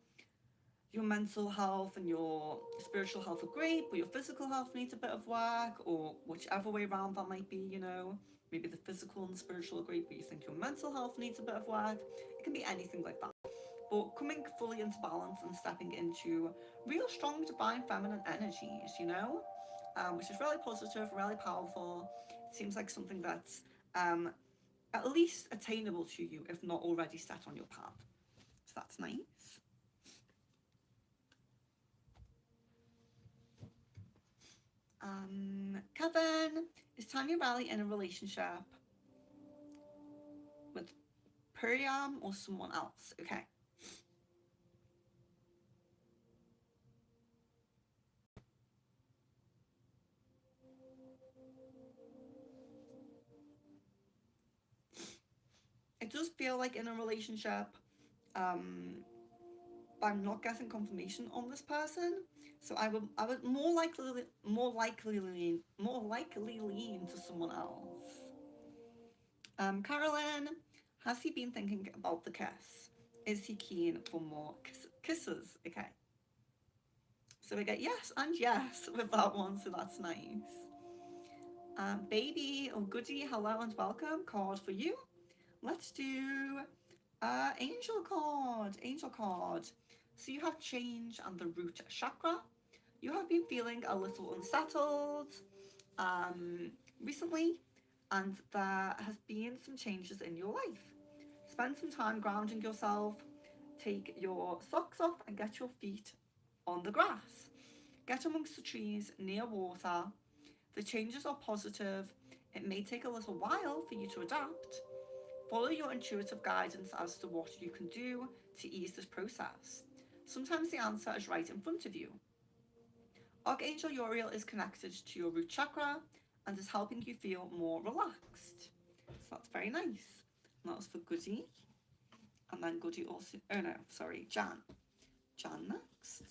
your mental health and your spiritual health are great, but your physical health needs a bit of work, or whichever way around that might be, you know, maybe the physical and spiritual are great, but you think your mental health needs a bit of work. It can be anything like that. But coming fully into balance and stepping into real strong divine feminine energies, you know, which is really positive, really powerful. It seems like something that's at least attainable to you, if not already set on your path. So that's nice. Kevin, is Tanya Riley in a relationship with Priam or someone else? Okay. does feel like in a relationship, but I'm not getting confirmation on this person. So I would more likely lean to someone else. Carolyn, has he been thinking about the kiss? Is he keen for more kisses? Okay. So we get yes and yes with that one, so that's nice. Baby or goody, hello and welcome card for you. Let's do angel card. Angel card. So you have change and the root chakra. You have been feeling a little unsettled recently, and there has been some changes in your life. Spend some time grounding yourself. Take your socks off and get your feet on the grass. Get amongst the trees near water. The changes are positive. It may take a little while for you to adapt. Follow your intuitive guidance as to what you can do to ease this process. Sometimes the answer is right in front of you. Archangel Uriel is connected to your root chakra and is helping you feel more relaxed. So that's very nice. And that was for Goody. And then Goody also, oh no, sorry, Jan. Jan next.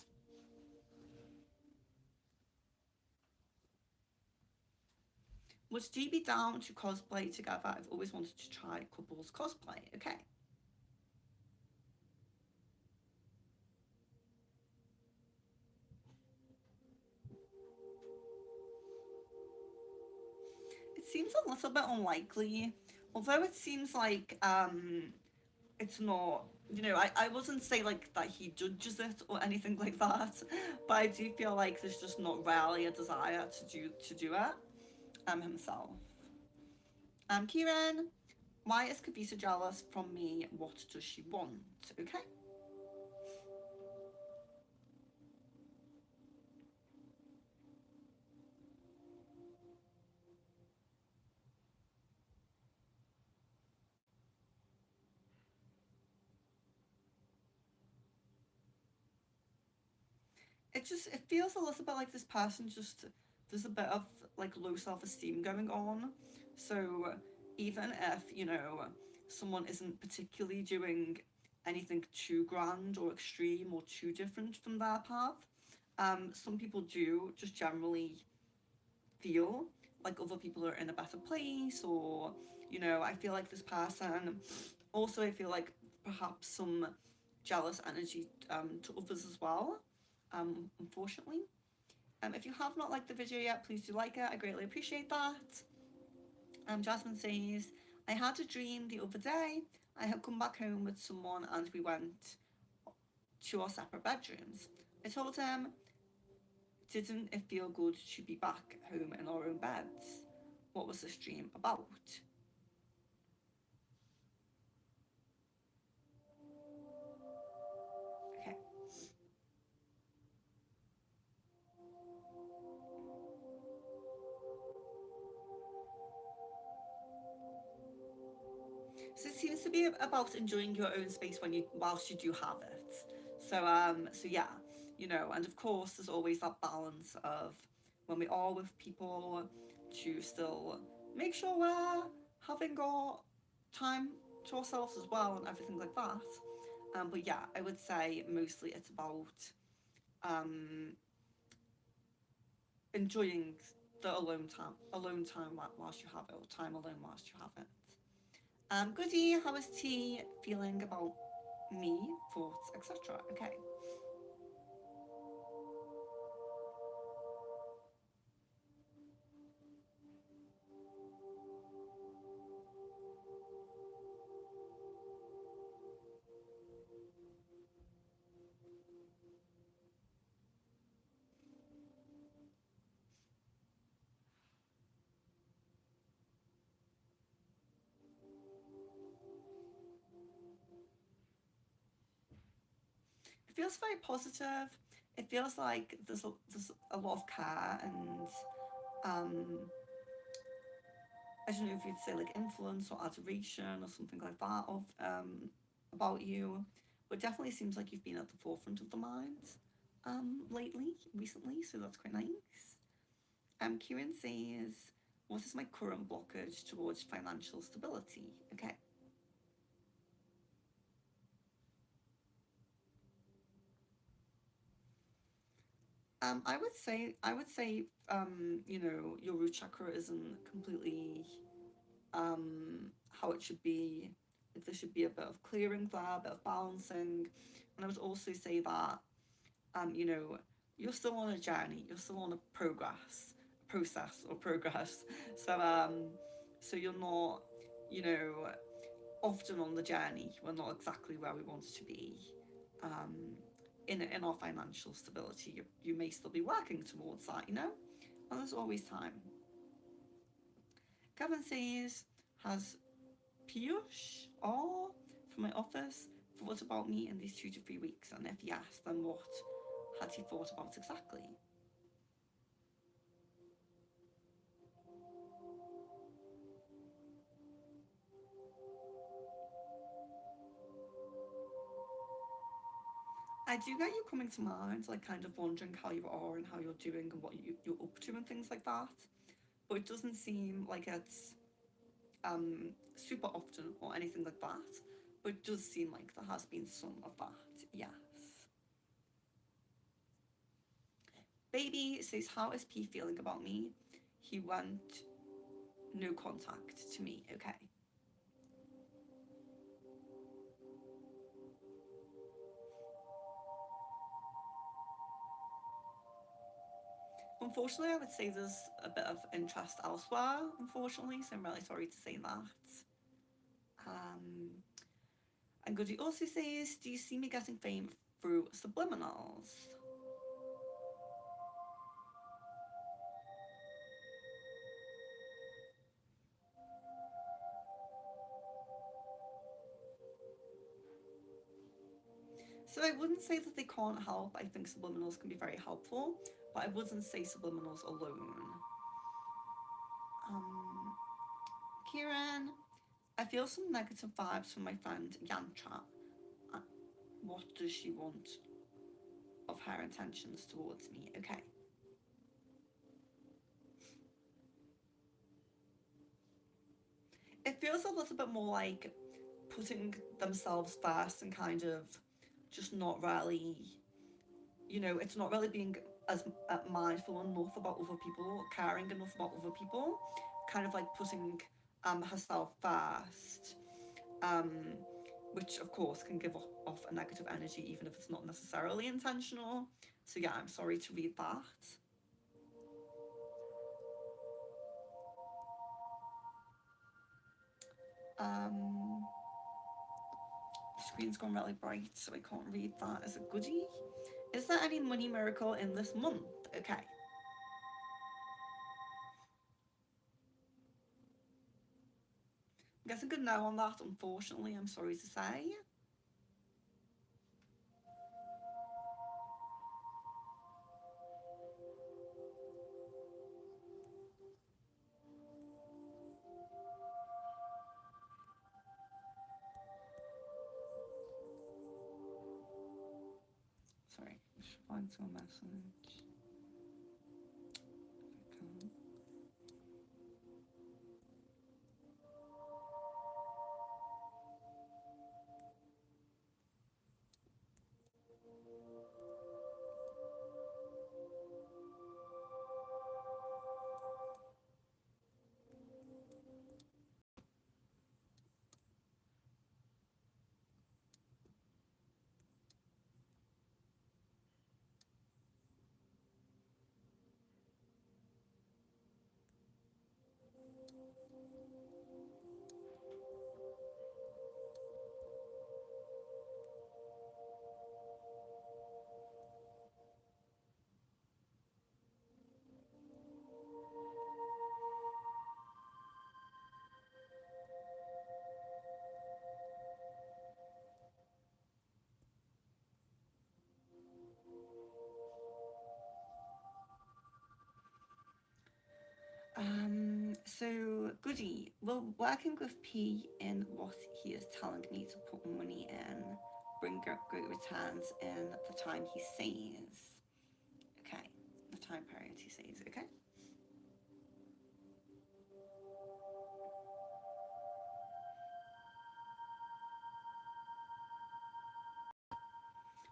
Was GB down to cosplay together? I've always wanted to try couples cosplay. Okay. It seems a little bit unlikely, although it seems like it's not, I wouldn't say like that he judges it or anything like that, but I do feel like there's just not really a desire to do it himself. Kieran, why is Kavita jealous from me? What does she want? Okay. It feels a little bit like this person just, there's a bit of like low self-esteem going on. So even if someone isn't particularly doing anything too grand or extreme or too different from their path, some people do just generally feel like other people are in a better place, or I feel like this person also, I feel like perhaps some jealous energy to others as well, unfortunately. If you have not liked the video yet, please do like it. I greatly appreciate that. Jasmine says, I had a dream the other day. I had come back home with someone and we went to our separate bedrooms. I told him, didn't it feel good to be back home in our own beds? What was this dream about? Okay. So it seems to be about enjoying your own space whilst you do have it. So yeah, and of course there's always that balance of when we are with people to still make sure we're having our time to ourselves as well and everything like that. But yeah, I would say mostly it's about um, enjoying the alone time whilst you have it, or time alone whilst you have it. Goody, how is T feeling about me, thoughts, etc.? Okay. It feels very positive. It feels like there's a lot of care and I don't know if you'd say like influence or adoration or something like that of about you, but it definitely seems like you've been at the forefront of the mind recently, so that's quite nice. Kieran says, what is my current blockage towards financial stability? Okay. I would say, you know, your root chakra isn't completely how it should be. There should be a bit of clearing there, a bit of balancing. And I would also say that, you know, you're still on a journey, you're still on a process or progress. So, so you're not, you know, often on the journey. We're not exactly where we want to be. Um, in our financial stability, you may still be working towards that, you know? And there's always time. Gavin says, has Piyush or from my office thought about me in these 2 to 3 weeks? And if yes, then what had he thought about exactly? I do get you coming to mind, like kind of wondering how you are and how you're doing and what you're up to and things like that. But it doesn't seem like it's super often or anything like that. But it does seem like there has been some of that, yes. Baby says, how is P feeling about me? He went no contact to me, okay. Unfortunately, I would say there's a bit of interest elsewhere, unfortunately, so I'm really sorry to say that. Um, and Goody also says, do you see me getting fame through subliminals? So I wouldn't say that they can't help. I think subliminals can be very helpful, but I wouldn't say subliminals alone. Um, Kieran, I feel some negative vibes from my friend Yantra. Uh, what does she want of her intentions towards me? Okay. It feels a little bit more like putting themselves first and kind of just not really, you know, it's not really being as mindful enough about other people, caring enough about other people, kind of like putting herself first, um, which of course can give off a negative energy even if it's not necessarily intentional. So yeah, I'm sorry to read that. Um, the screen's gone really bright, so I can't read that as a goodie. Is there any money miracle in this month? Okay. I guess a good no on that, unfortunately, I'm sorry to say. Sorry, I should find some message. If I can. So Goody, will working with P in what he is telling me to put money in bring great returns in the time he says? Okay, the time period he says, okay?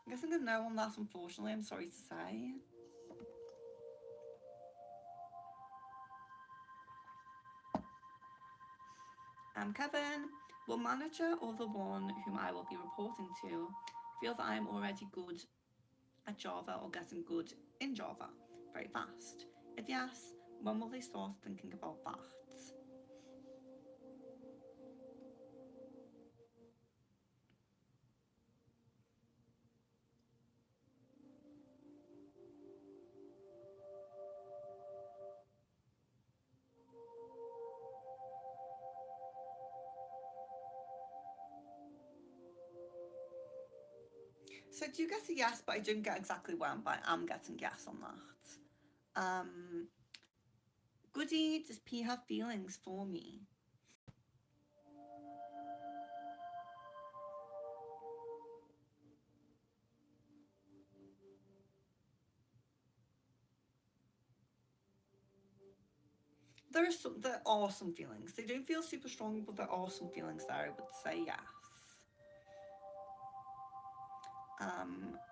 I'm guessing a no on that, unfortunately, I'm sorry to say. Then, will manager or the one whom I will be reporting to feel that I am already good at Java or getting good in Java very fast? If yes, when will they start thinking about that? So do you get a yes, but I didn't get exactly when, but I am getting yes on that. Goody, does P have feelings for me? There are some feelings. They don't feel super strong, but there are some feelings there. I would say yes.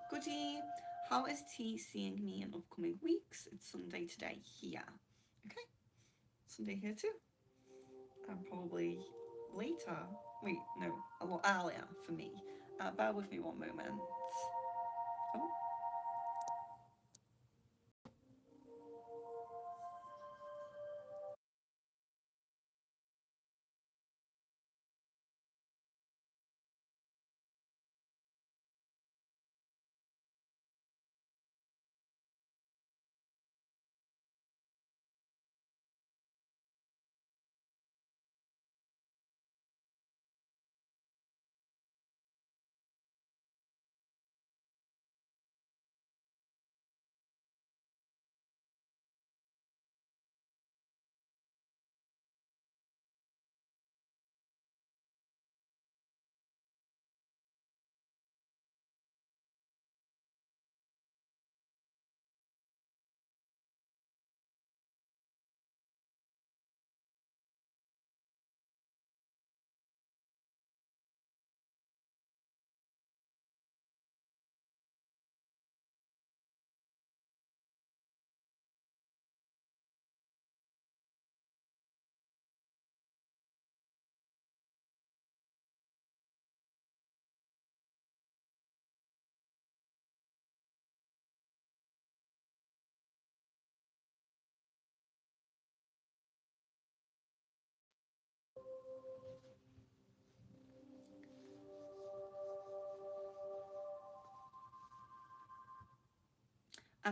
Goody, how is T seeing me in upcoming weeks? It's Sunday today here. Okay, Sunday here too. And probably later. Wait, no, a lot earlier for me. Bear with me one moment. Oh,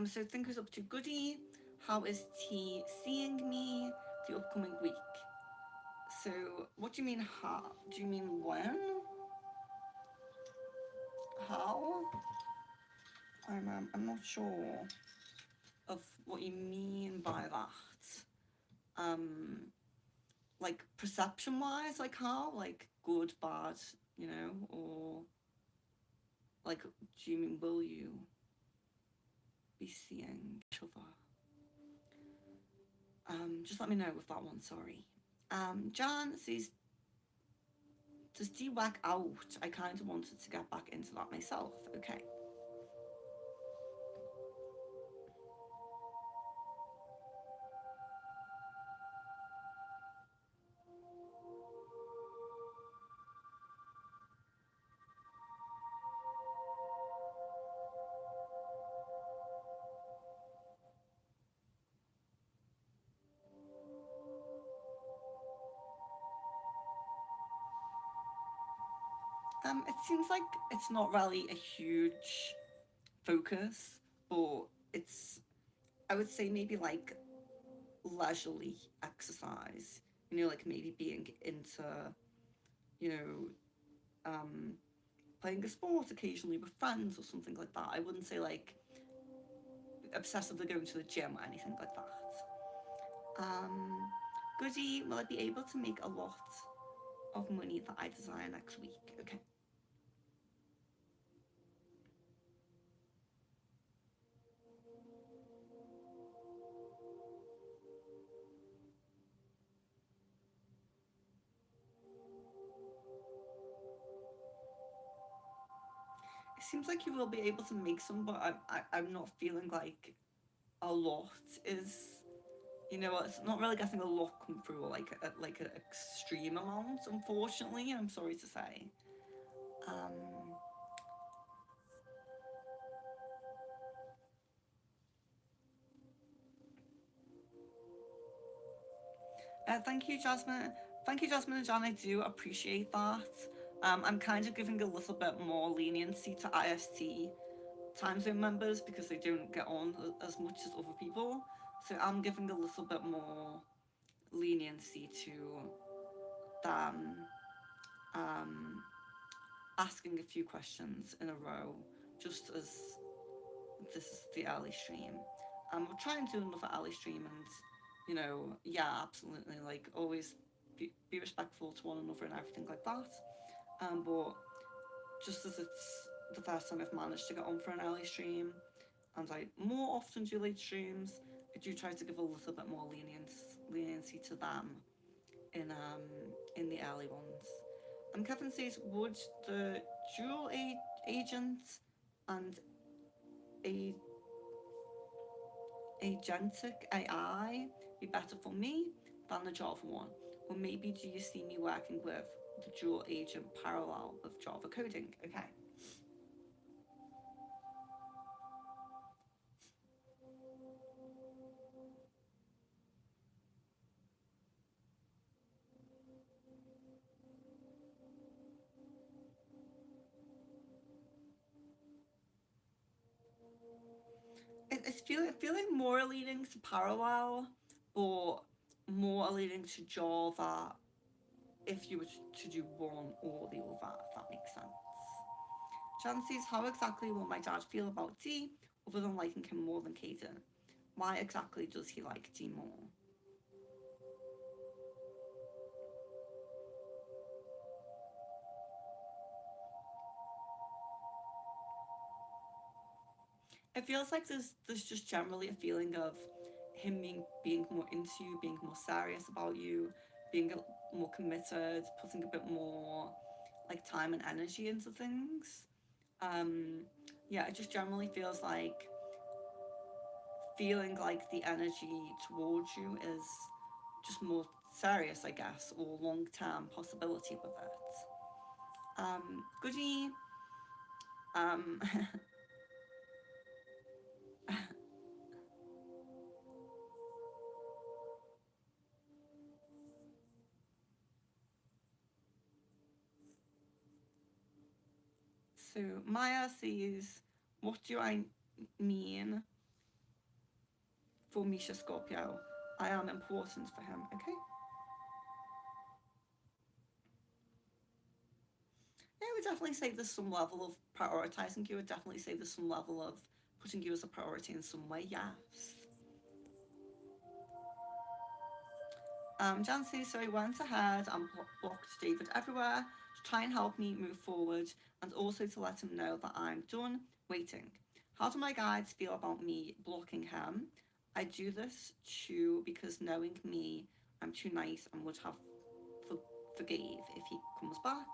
so thinkers up to Goody. How is T seeing me the upcoming week? So, what do you mean how? Do you mean when? How? I'm not sure of what you mean by that. Um, like perception wise, like how? Like good, bad, you know? Or like, do you mean will you be seeing each other? Just let me know with that one, sorry. Jan says, does D whack out? I kind of wanted to get back into that myself. Okay. It seems like it's not really a huge focus, but it's, I would say maybe like leisurely exercise, you know, like maybe being into, you know, playing a sport occasionally with friends or something like that. I wouldn't say like obsessively going to the gym or anything like that. Goody, will I be able to make a lot of money that I desire next week? Okay. It seems like you will be able to make some, but I'm not feeling like a lot is You know, it's not really getting a lot come through, like an extreme amount, unfortunately. I'm sorry to say. Um, thank you, Jasmine. Thank you, Jasmine and Jan. I do appreciate that. I'm kind of giving a little bit more leniency to IST time zone members because they don't get on as much as other people. So I'm giving a little bit more leniency to them, um, asking a few questions in a row, just as this is the early stream. We'll try and do another early stream, and yeah, absolutely, like always be respectful to one another and everything like that. But just as it's the first time I've managed to get on for an early stream, and I more often do late streams, I do try to give a little bit more leniency to them in the early ones. Kevin says, would the dual agent and a agentic AI be better for me than the Java one? Or maybe do you see me working with the dual agent parallel with Java coding? Okay. It's feeling more leaning to parallel, or more leaning to Java if you were to do one or the other, if that makes sense. Chances, how exactly will my dad feel about D other than liking him more than Caden? Why exactly does he like D more? It feels like there's just generally a feeling of him being more into you, being more serious about you, being more committed, putting a bit more like time and energy into things. Um, yeah, it just generally feels like feeling like the energy towards you is just more serious, I guess, or long term possibility with it. Goody. Um, so Maya says, what do I mean for Misha Scorpio? I am important for him, okay? Yeah, I would definitely say there's some level of prioritizing you. I would definitely say there's some level of putting you as a priority in some way, yes. Jan says, so I went ahead and blocked David everywhere to try and help me move forward and also to let him know that I'm done waiting. How do my guides feel about me blocking him? I do this too because knowing me, I'm too nice and would have forgave if he comes back,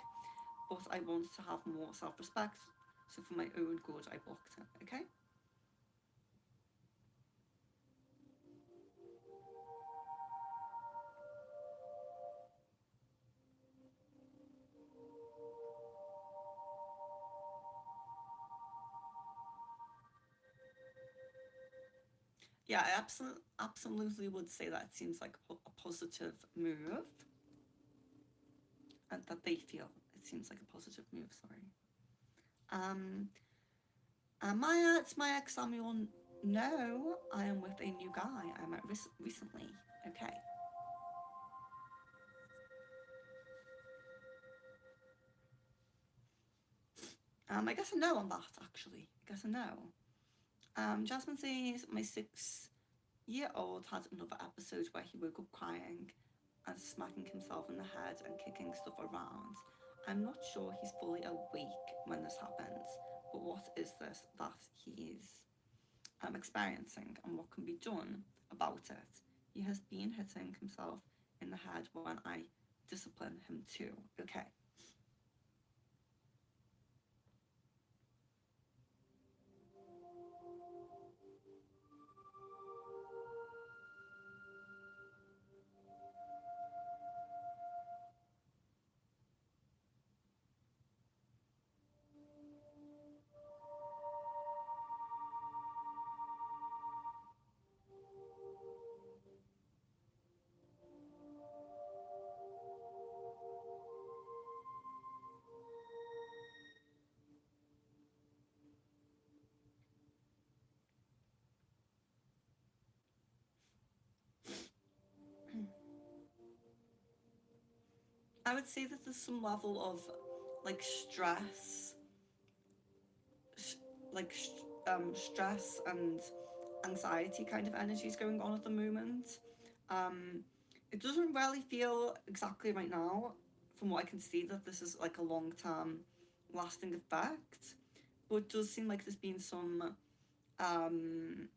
but I want to have more self-respect, so for my own good, I blocked him, okay? Yeah, I absolutely would say that seems like a positive move, and that they feel it seems like a positive move. Sorry. Um, Maya, it's my ex Samuel. No, I am with a new guy I met recently. Okay. I guess a no on that actually. I guess a no. Jasmine says my 6-year old had another episode where he woke up crying and smacking himself in the head and kicking stuff around. I'm not sure he's fully awake when this happens, but what is this that he is experiencing and what can be done about it? He has been hitting himself in the head when I discipline him too. Okay. I would say that there's some level of like stress, like stress and anxiety kind of energies going on at the moment. Um, it doesn't really feel exactly right now, from what I can see, that this is like a long term lasting effect, but it does seem like there's been some um,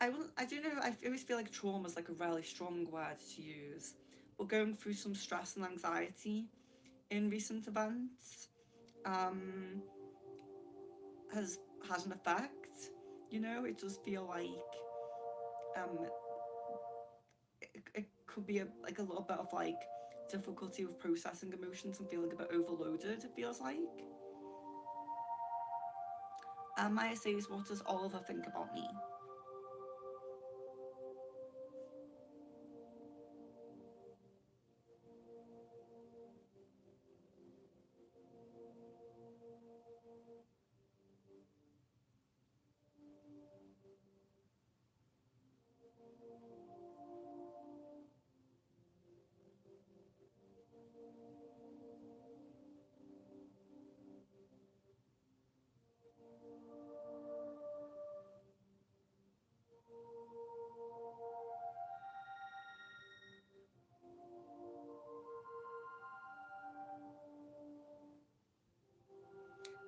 I don't know, I always feel like trauma is like a really strong word to use, but going through some stress and anxiety in recent events um, has had an effect. You know, it does feel like um, it could be like a little bit of like difficulty with processing emotions and feeling a bit overloaded, it feels like. Maya says, what does Oliver think about me?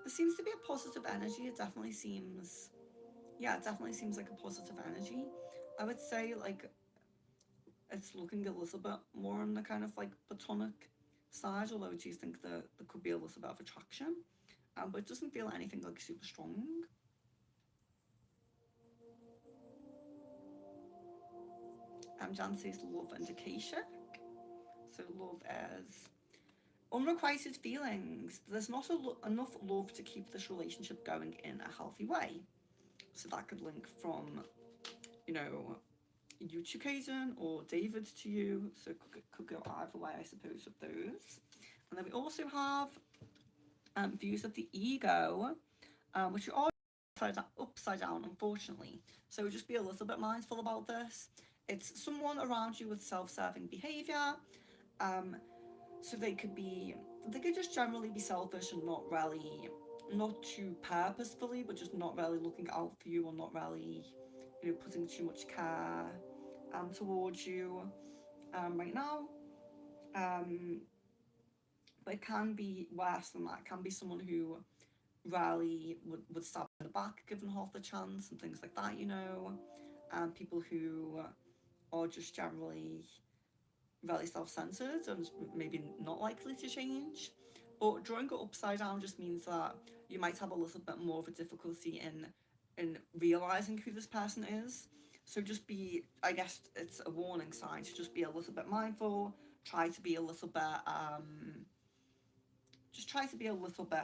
There seems to be a positive energy. It definitely seems, yeah, it definitely seems like a positive energy. I would say like it's looking a little bit more on the kind of like platonic side, although I do think that there could be a little bit of attraction. But it doesn't feel anything like super strong. Jan says love and Acacia. So love as unrequited feelings. There's not enough love to keep this relationship going in a healthy way. So that could link from, you know, you to Kaizen or David to you. So it could go either way, I suppose, with those. And then we also have views of the ego, which are all upside down, unfortunately. So just be a little bit mindful about this. It's someone around you with self-serving behavior. Um, so they could just generally be selfish and not really, not too purposefully, but just not really looking out for you or not really, you know, putting too much care towards you right now. Um, but it can be worse than that. It can be someone who really would stab in the back given half the chance and things like that, you know. People who are just generally really self-centered and maybe not likely to change. But drawing it upside down just means that you might have a little bit more of a difficulty in realizing who this person is. So just be, I guess it's a warning sign to just be a little bit mindful. Try to be a little bit, just try to be a little bit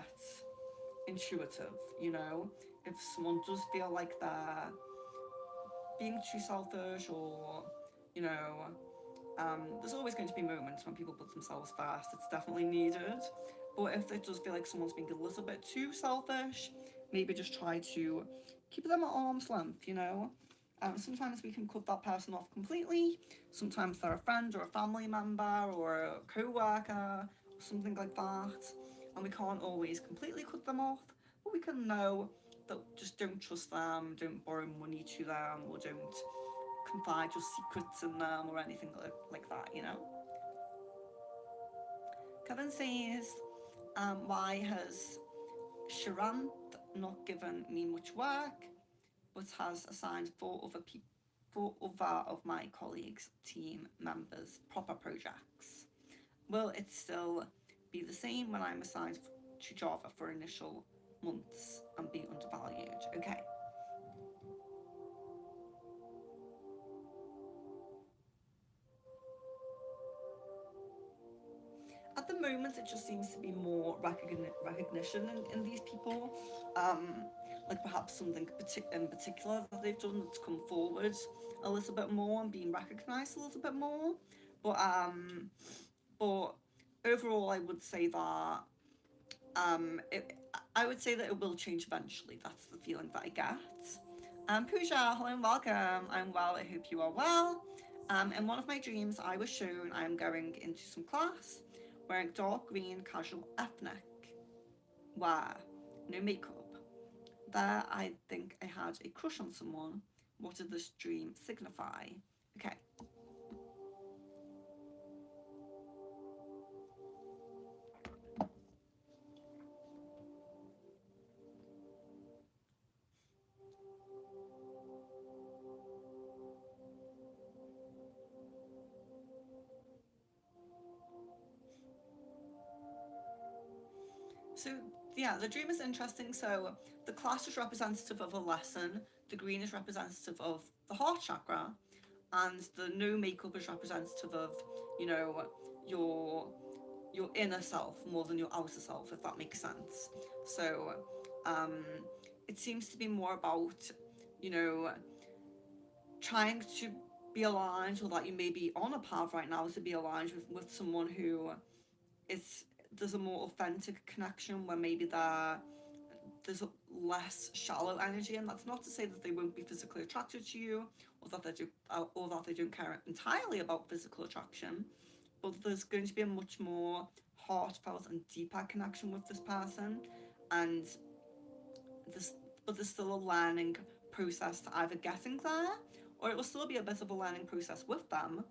intuitive. You know, if someone does feel like they're being too selfish or, you know, there's always going to be moments when people put themselves first. It's definitely needed. But if it does feel like someone's being a little bit too selfish, maybe just try to keep them at arm's length, you know? Sometimes we can cut that person off completely. Sometimes they're a friend or a family member or a co-worker or something like that. And we can't always completely cut them off, but we can know that just don't trust them, don't borrow money to them, or don't confide your secrets in them or anything like that, you know? Kevin says, why has Sharant not given me much work, but has assigned four other of my colleagues' team members proper projects? Will it still be the same when I'm assigned to Java for initial months and be undervalued? Okay. At the moment, it just seems to be more recognition in these people. Like perhaps something in particular that they've done that's come forward a little bit more and being recognised a little bit more. But but overall, I would say that I would say that it will change eventually. That's the feeling that I get. Pooja, hello and welcome. I'm well. I hope you are well. In one of my dreams, I was shown I am going into some class wearing dark green casual ethnic wear, no makeup. There, I think I had a crush on someone. What did this dream signify? Okay. So yeah, the dream is interesting. So the class is representative of a lesson. The green is representative of the heart chakra, and the no makeup is representative of, you know, your your inner self more than your outer self, if that makes sense. So um, it seems to be more about, you know, trying to be aligned, or that you may be on a path right now to be aligned with someone who is, there's a more authentic connection where maybe there's a less shallow energy, and that's not to say that they won't be physically attracted to you, or that they don't care entirely about physical attraction, but there's going to be a much more heartfelt and deeper connection with this person, and this, but there's still a learning process to either getting there, or it will still be a bit of a learning process with them,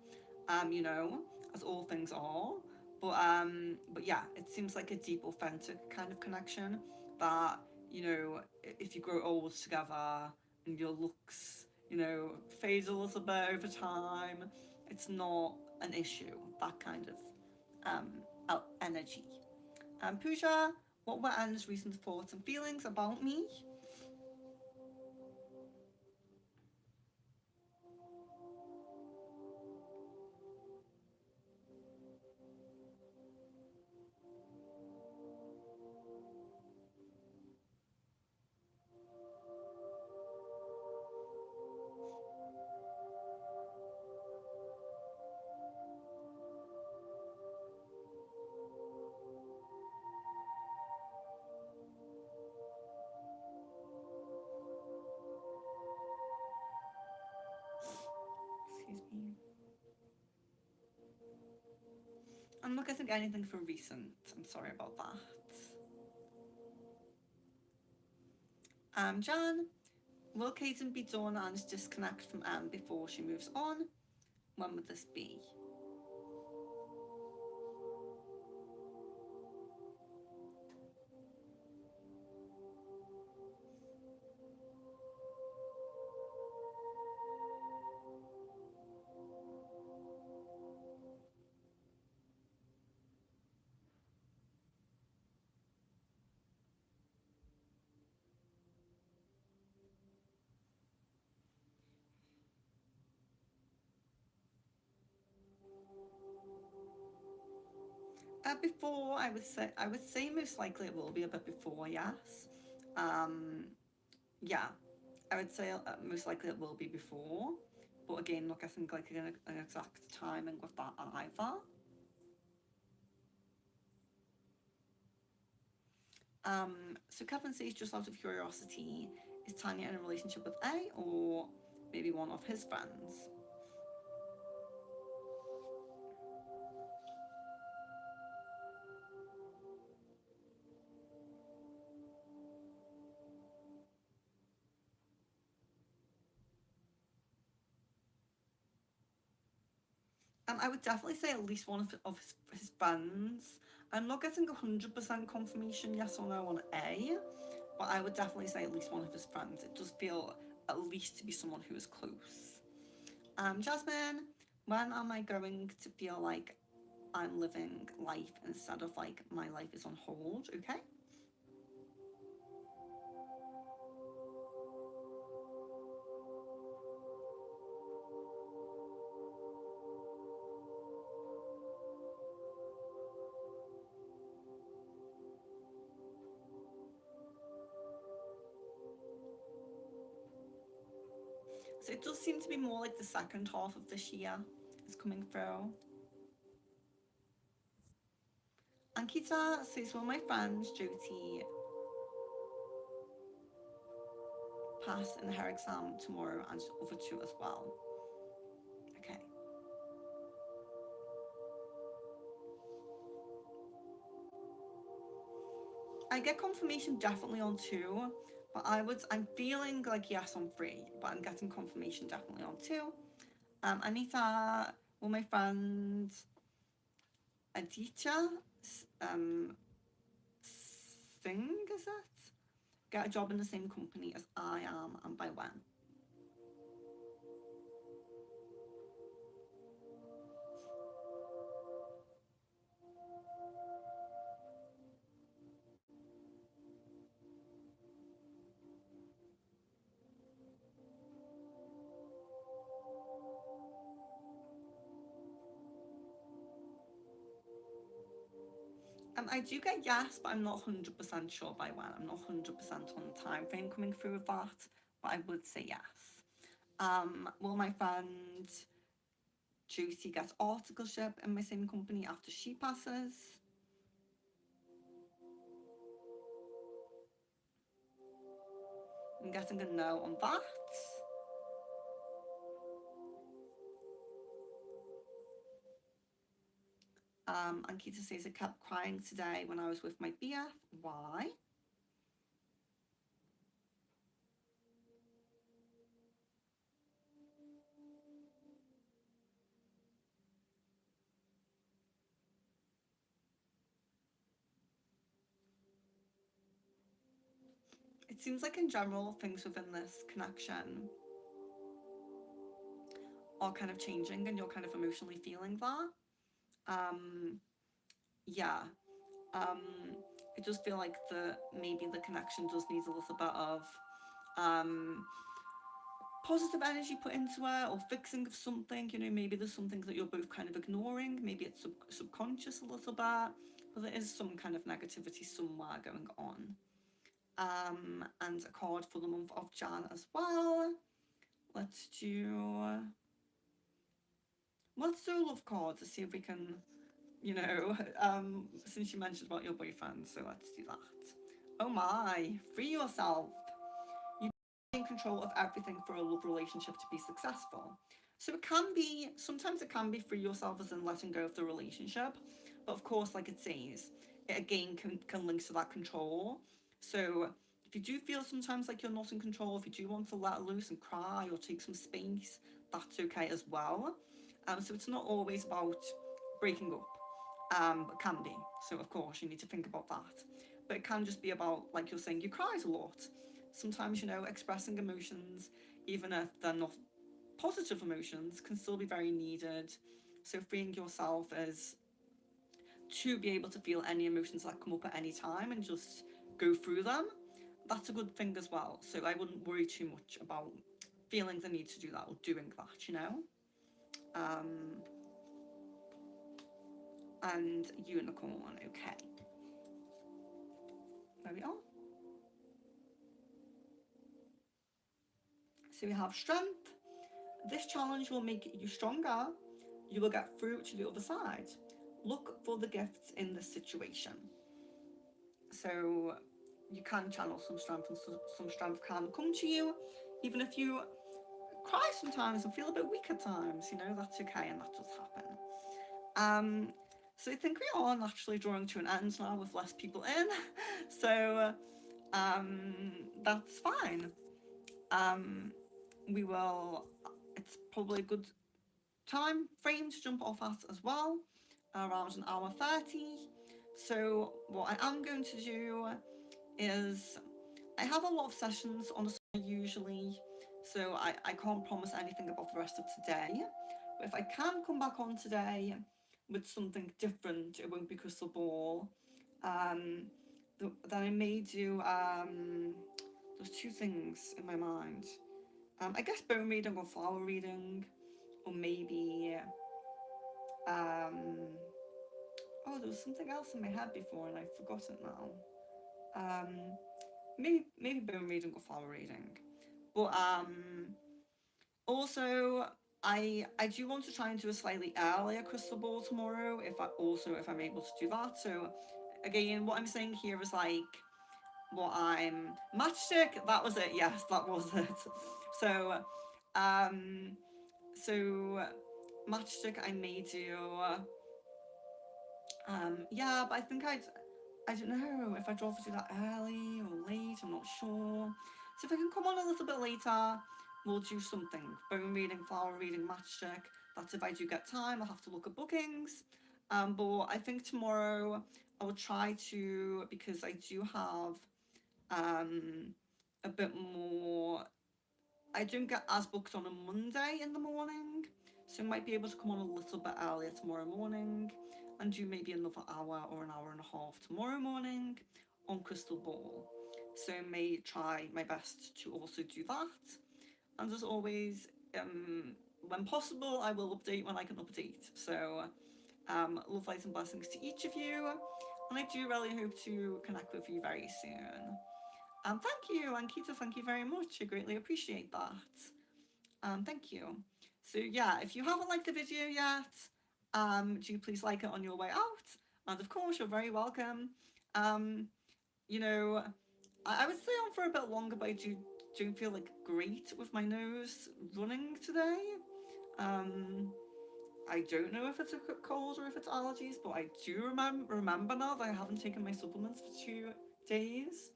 you know, as all things are. But yeah, it seems like a deep, authentic kind of connection that, you know, if you grow old together and your looks, you know, fade a little bit over time, it's not an issue. That kind of energy. Pooja, what were Anne's recent thoughts and feelings about me? Excuse me. I'm not getting anything for recent. I'm sorry about that. Jan, will Kaiten be done and disconnect from Anne before she moves on? When would this be? Before, I would say most likely it will be a bit before, yes. Um, yeah, I would say most likely it will be before, but again, not getting like an exact timing with that either. So Kevin says, just out of curiosity, is Tanya in a relationship with A, or maybe one of his friends? I would definitely say at least one of his friends. I'm not getting 100% confirmation yes or no on A, but I would definitely say at least one of his friends. It does feel at least to be someone who is close. Jasmine, when am I going to feel like I'm living life instead of like my life is on hold? Okay. So it does seem to be more like the second half of this year is coming through. Ankita says, will my friend Jyoti pass in her exam tomorrow and other two as well? Okay. I get confirmation definitely on 2, but I'm feeling like yes on 3, but I'm getting confirmation definitely on 2. Anita, well, my friend Aditya um, Singh, is it? Get a job in the same company as I am, and by when? I do get yes, but I'm not 100% sure by when. I'm not 100% on the time frame coming through with that, but I would say yes. Will my friend Juicy get articleship in my same company after she passes? I'm getting a no on that. Ankita says I kept crying today when I was with my BF. Why? It seems like in general things within this connection are kind of changing and you're kind of emotionally feeling that. Um, yeah. Um, it does feel like maybe the connection does need a little bit of um, positive energy put into it or fixing of something. Maybe there's something that you're both kind of ignoring. Maybe it's subconscious a little bit, but there is some kind of negativity somewhere going on. And a card for the month of Jan as well. Let's do a love card to see if we can, since you mentioned about your boyfriend, so let's do that. Oh my, free yourself. You be in control of everything for a love relationship to be successful. So sometimes it can be free yourself as in letting go of the relationship. But of course, like it says, it again can link to that control. So if you do feel sometimes like you're not in control, if you do want to let loose and cry or take some space, that's okay as well. So it's not always about breaking up, but can be. So of course you need to think about that. But it can just be about, like you're saying, you cried a lot. Sometimes, expressing emotions, even if they're not positive emotions, can still be very needed. So freeing yourself is to be able to feel any emotions that come up at any time and just go through them. That's a good thing as well. So I wouldn't worry too much about feeling the need to do that or doing that. Um, and unicorn, okay. There we are. So we have strength. This challenge will make you stronger. You will get through to the other side. Look for the gifts in this situation. So you can channel some strength and some strength can come to you, even if you cry sometimes and feel a bit weak at times, that's okay and that does happen. So I think we are naturally drawing to an end now with less people in. So that's fine. It's probably a good time frame to jump off at as well, around an hour 30. So what I am going to do is I have a lot of sessions on a Sunday usually, so I can't promise anything about the rest of today. But if I can come back on today with something different, it won't be crystal ball. Um, then I may do there's two things in my mind. I guess bone reading or flower reading, or maybe um, oh, there was something else in my head before and I forgot it now. Um, maybe bone reading or flower reading, but also I do want to try and do a slightly earlier crystal ball tomorrow if I'm able to do that. So again, what I'm saying here is like what I'm matchstick. That was it. Yes, that was it. So um so matchstick I may do. Yeah, but I think I don't know if I'd rather do that early or late, I'm not sure. So if I can come on a little bit later, we'll do something. Bone reading, flower reading, matchstick. That's if I do get time, I'll have to look at bookings. But I think tomorrow I will try to, because I do have a bit more. I don't get as booked on a Monday in the morning, so I might be able to come on a little bit earlier tomorrow morning and do maybe another hour or an hour and a half tomorrow morning on Crystal Ball. So I may try my best to also do that. And as always, when possible, I will update when I can update. So love, light, and blessings to each of you. And I do really hope to connect with you very soon. Thank you, Ankita. Thank you very much. I greatly appreciate that. Thank you. So yeah, if you haven't liked the video yet, do please like it on your way out. And of course, you're very welcome. Um, you know, I would stay on for a bit longer, but I don't feel like great with my nose running today. I don't know if it's a cold or if it's allergies, but I do remember now that I haven't taken my supplements for 2 days.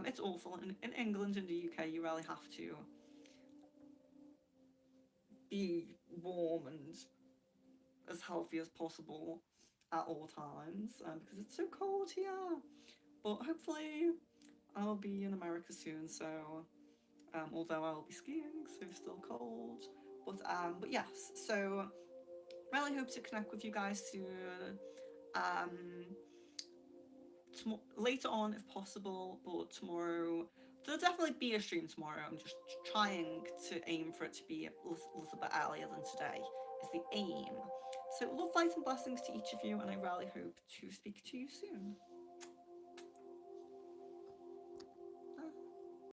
It's awful. In England and the UK, you really have to be warm and as healthy as possible at all times because it's so cold here. But hopefully, I'll be in America soon. So, although I'll be skiing, so still cold. But yes. So, really hope to connect with you guys soon. Um, later on if possible, but tomorrow there'll definitely be a stream tomorrow. I'm just trying to aim for it to be a little bit earlier than today is the aim. So love, light, and blessings to each of you, and I really hope to speak to you soon.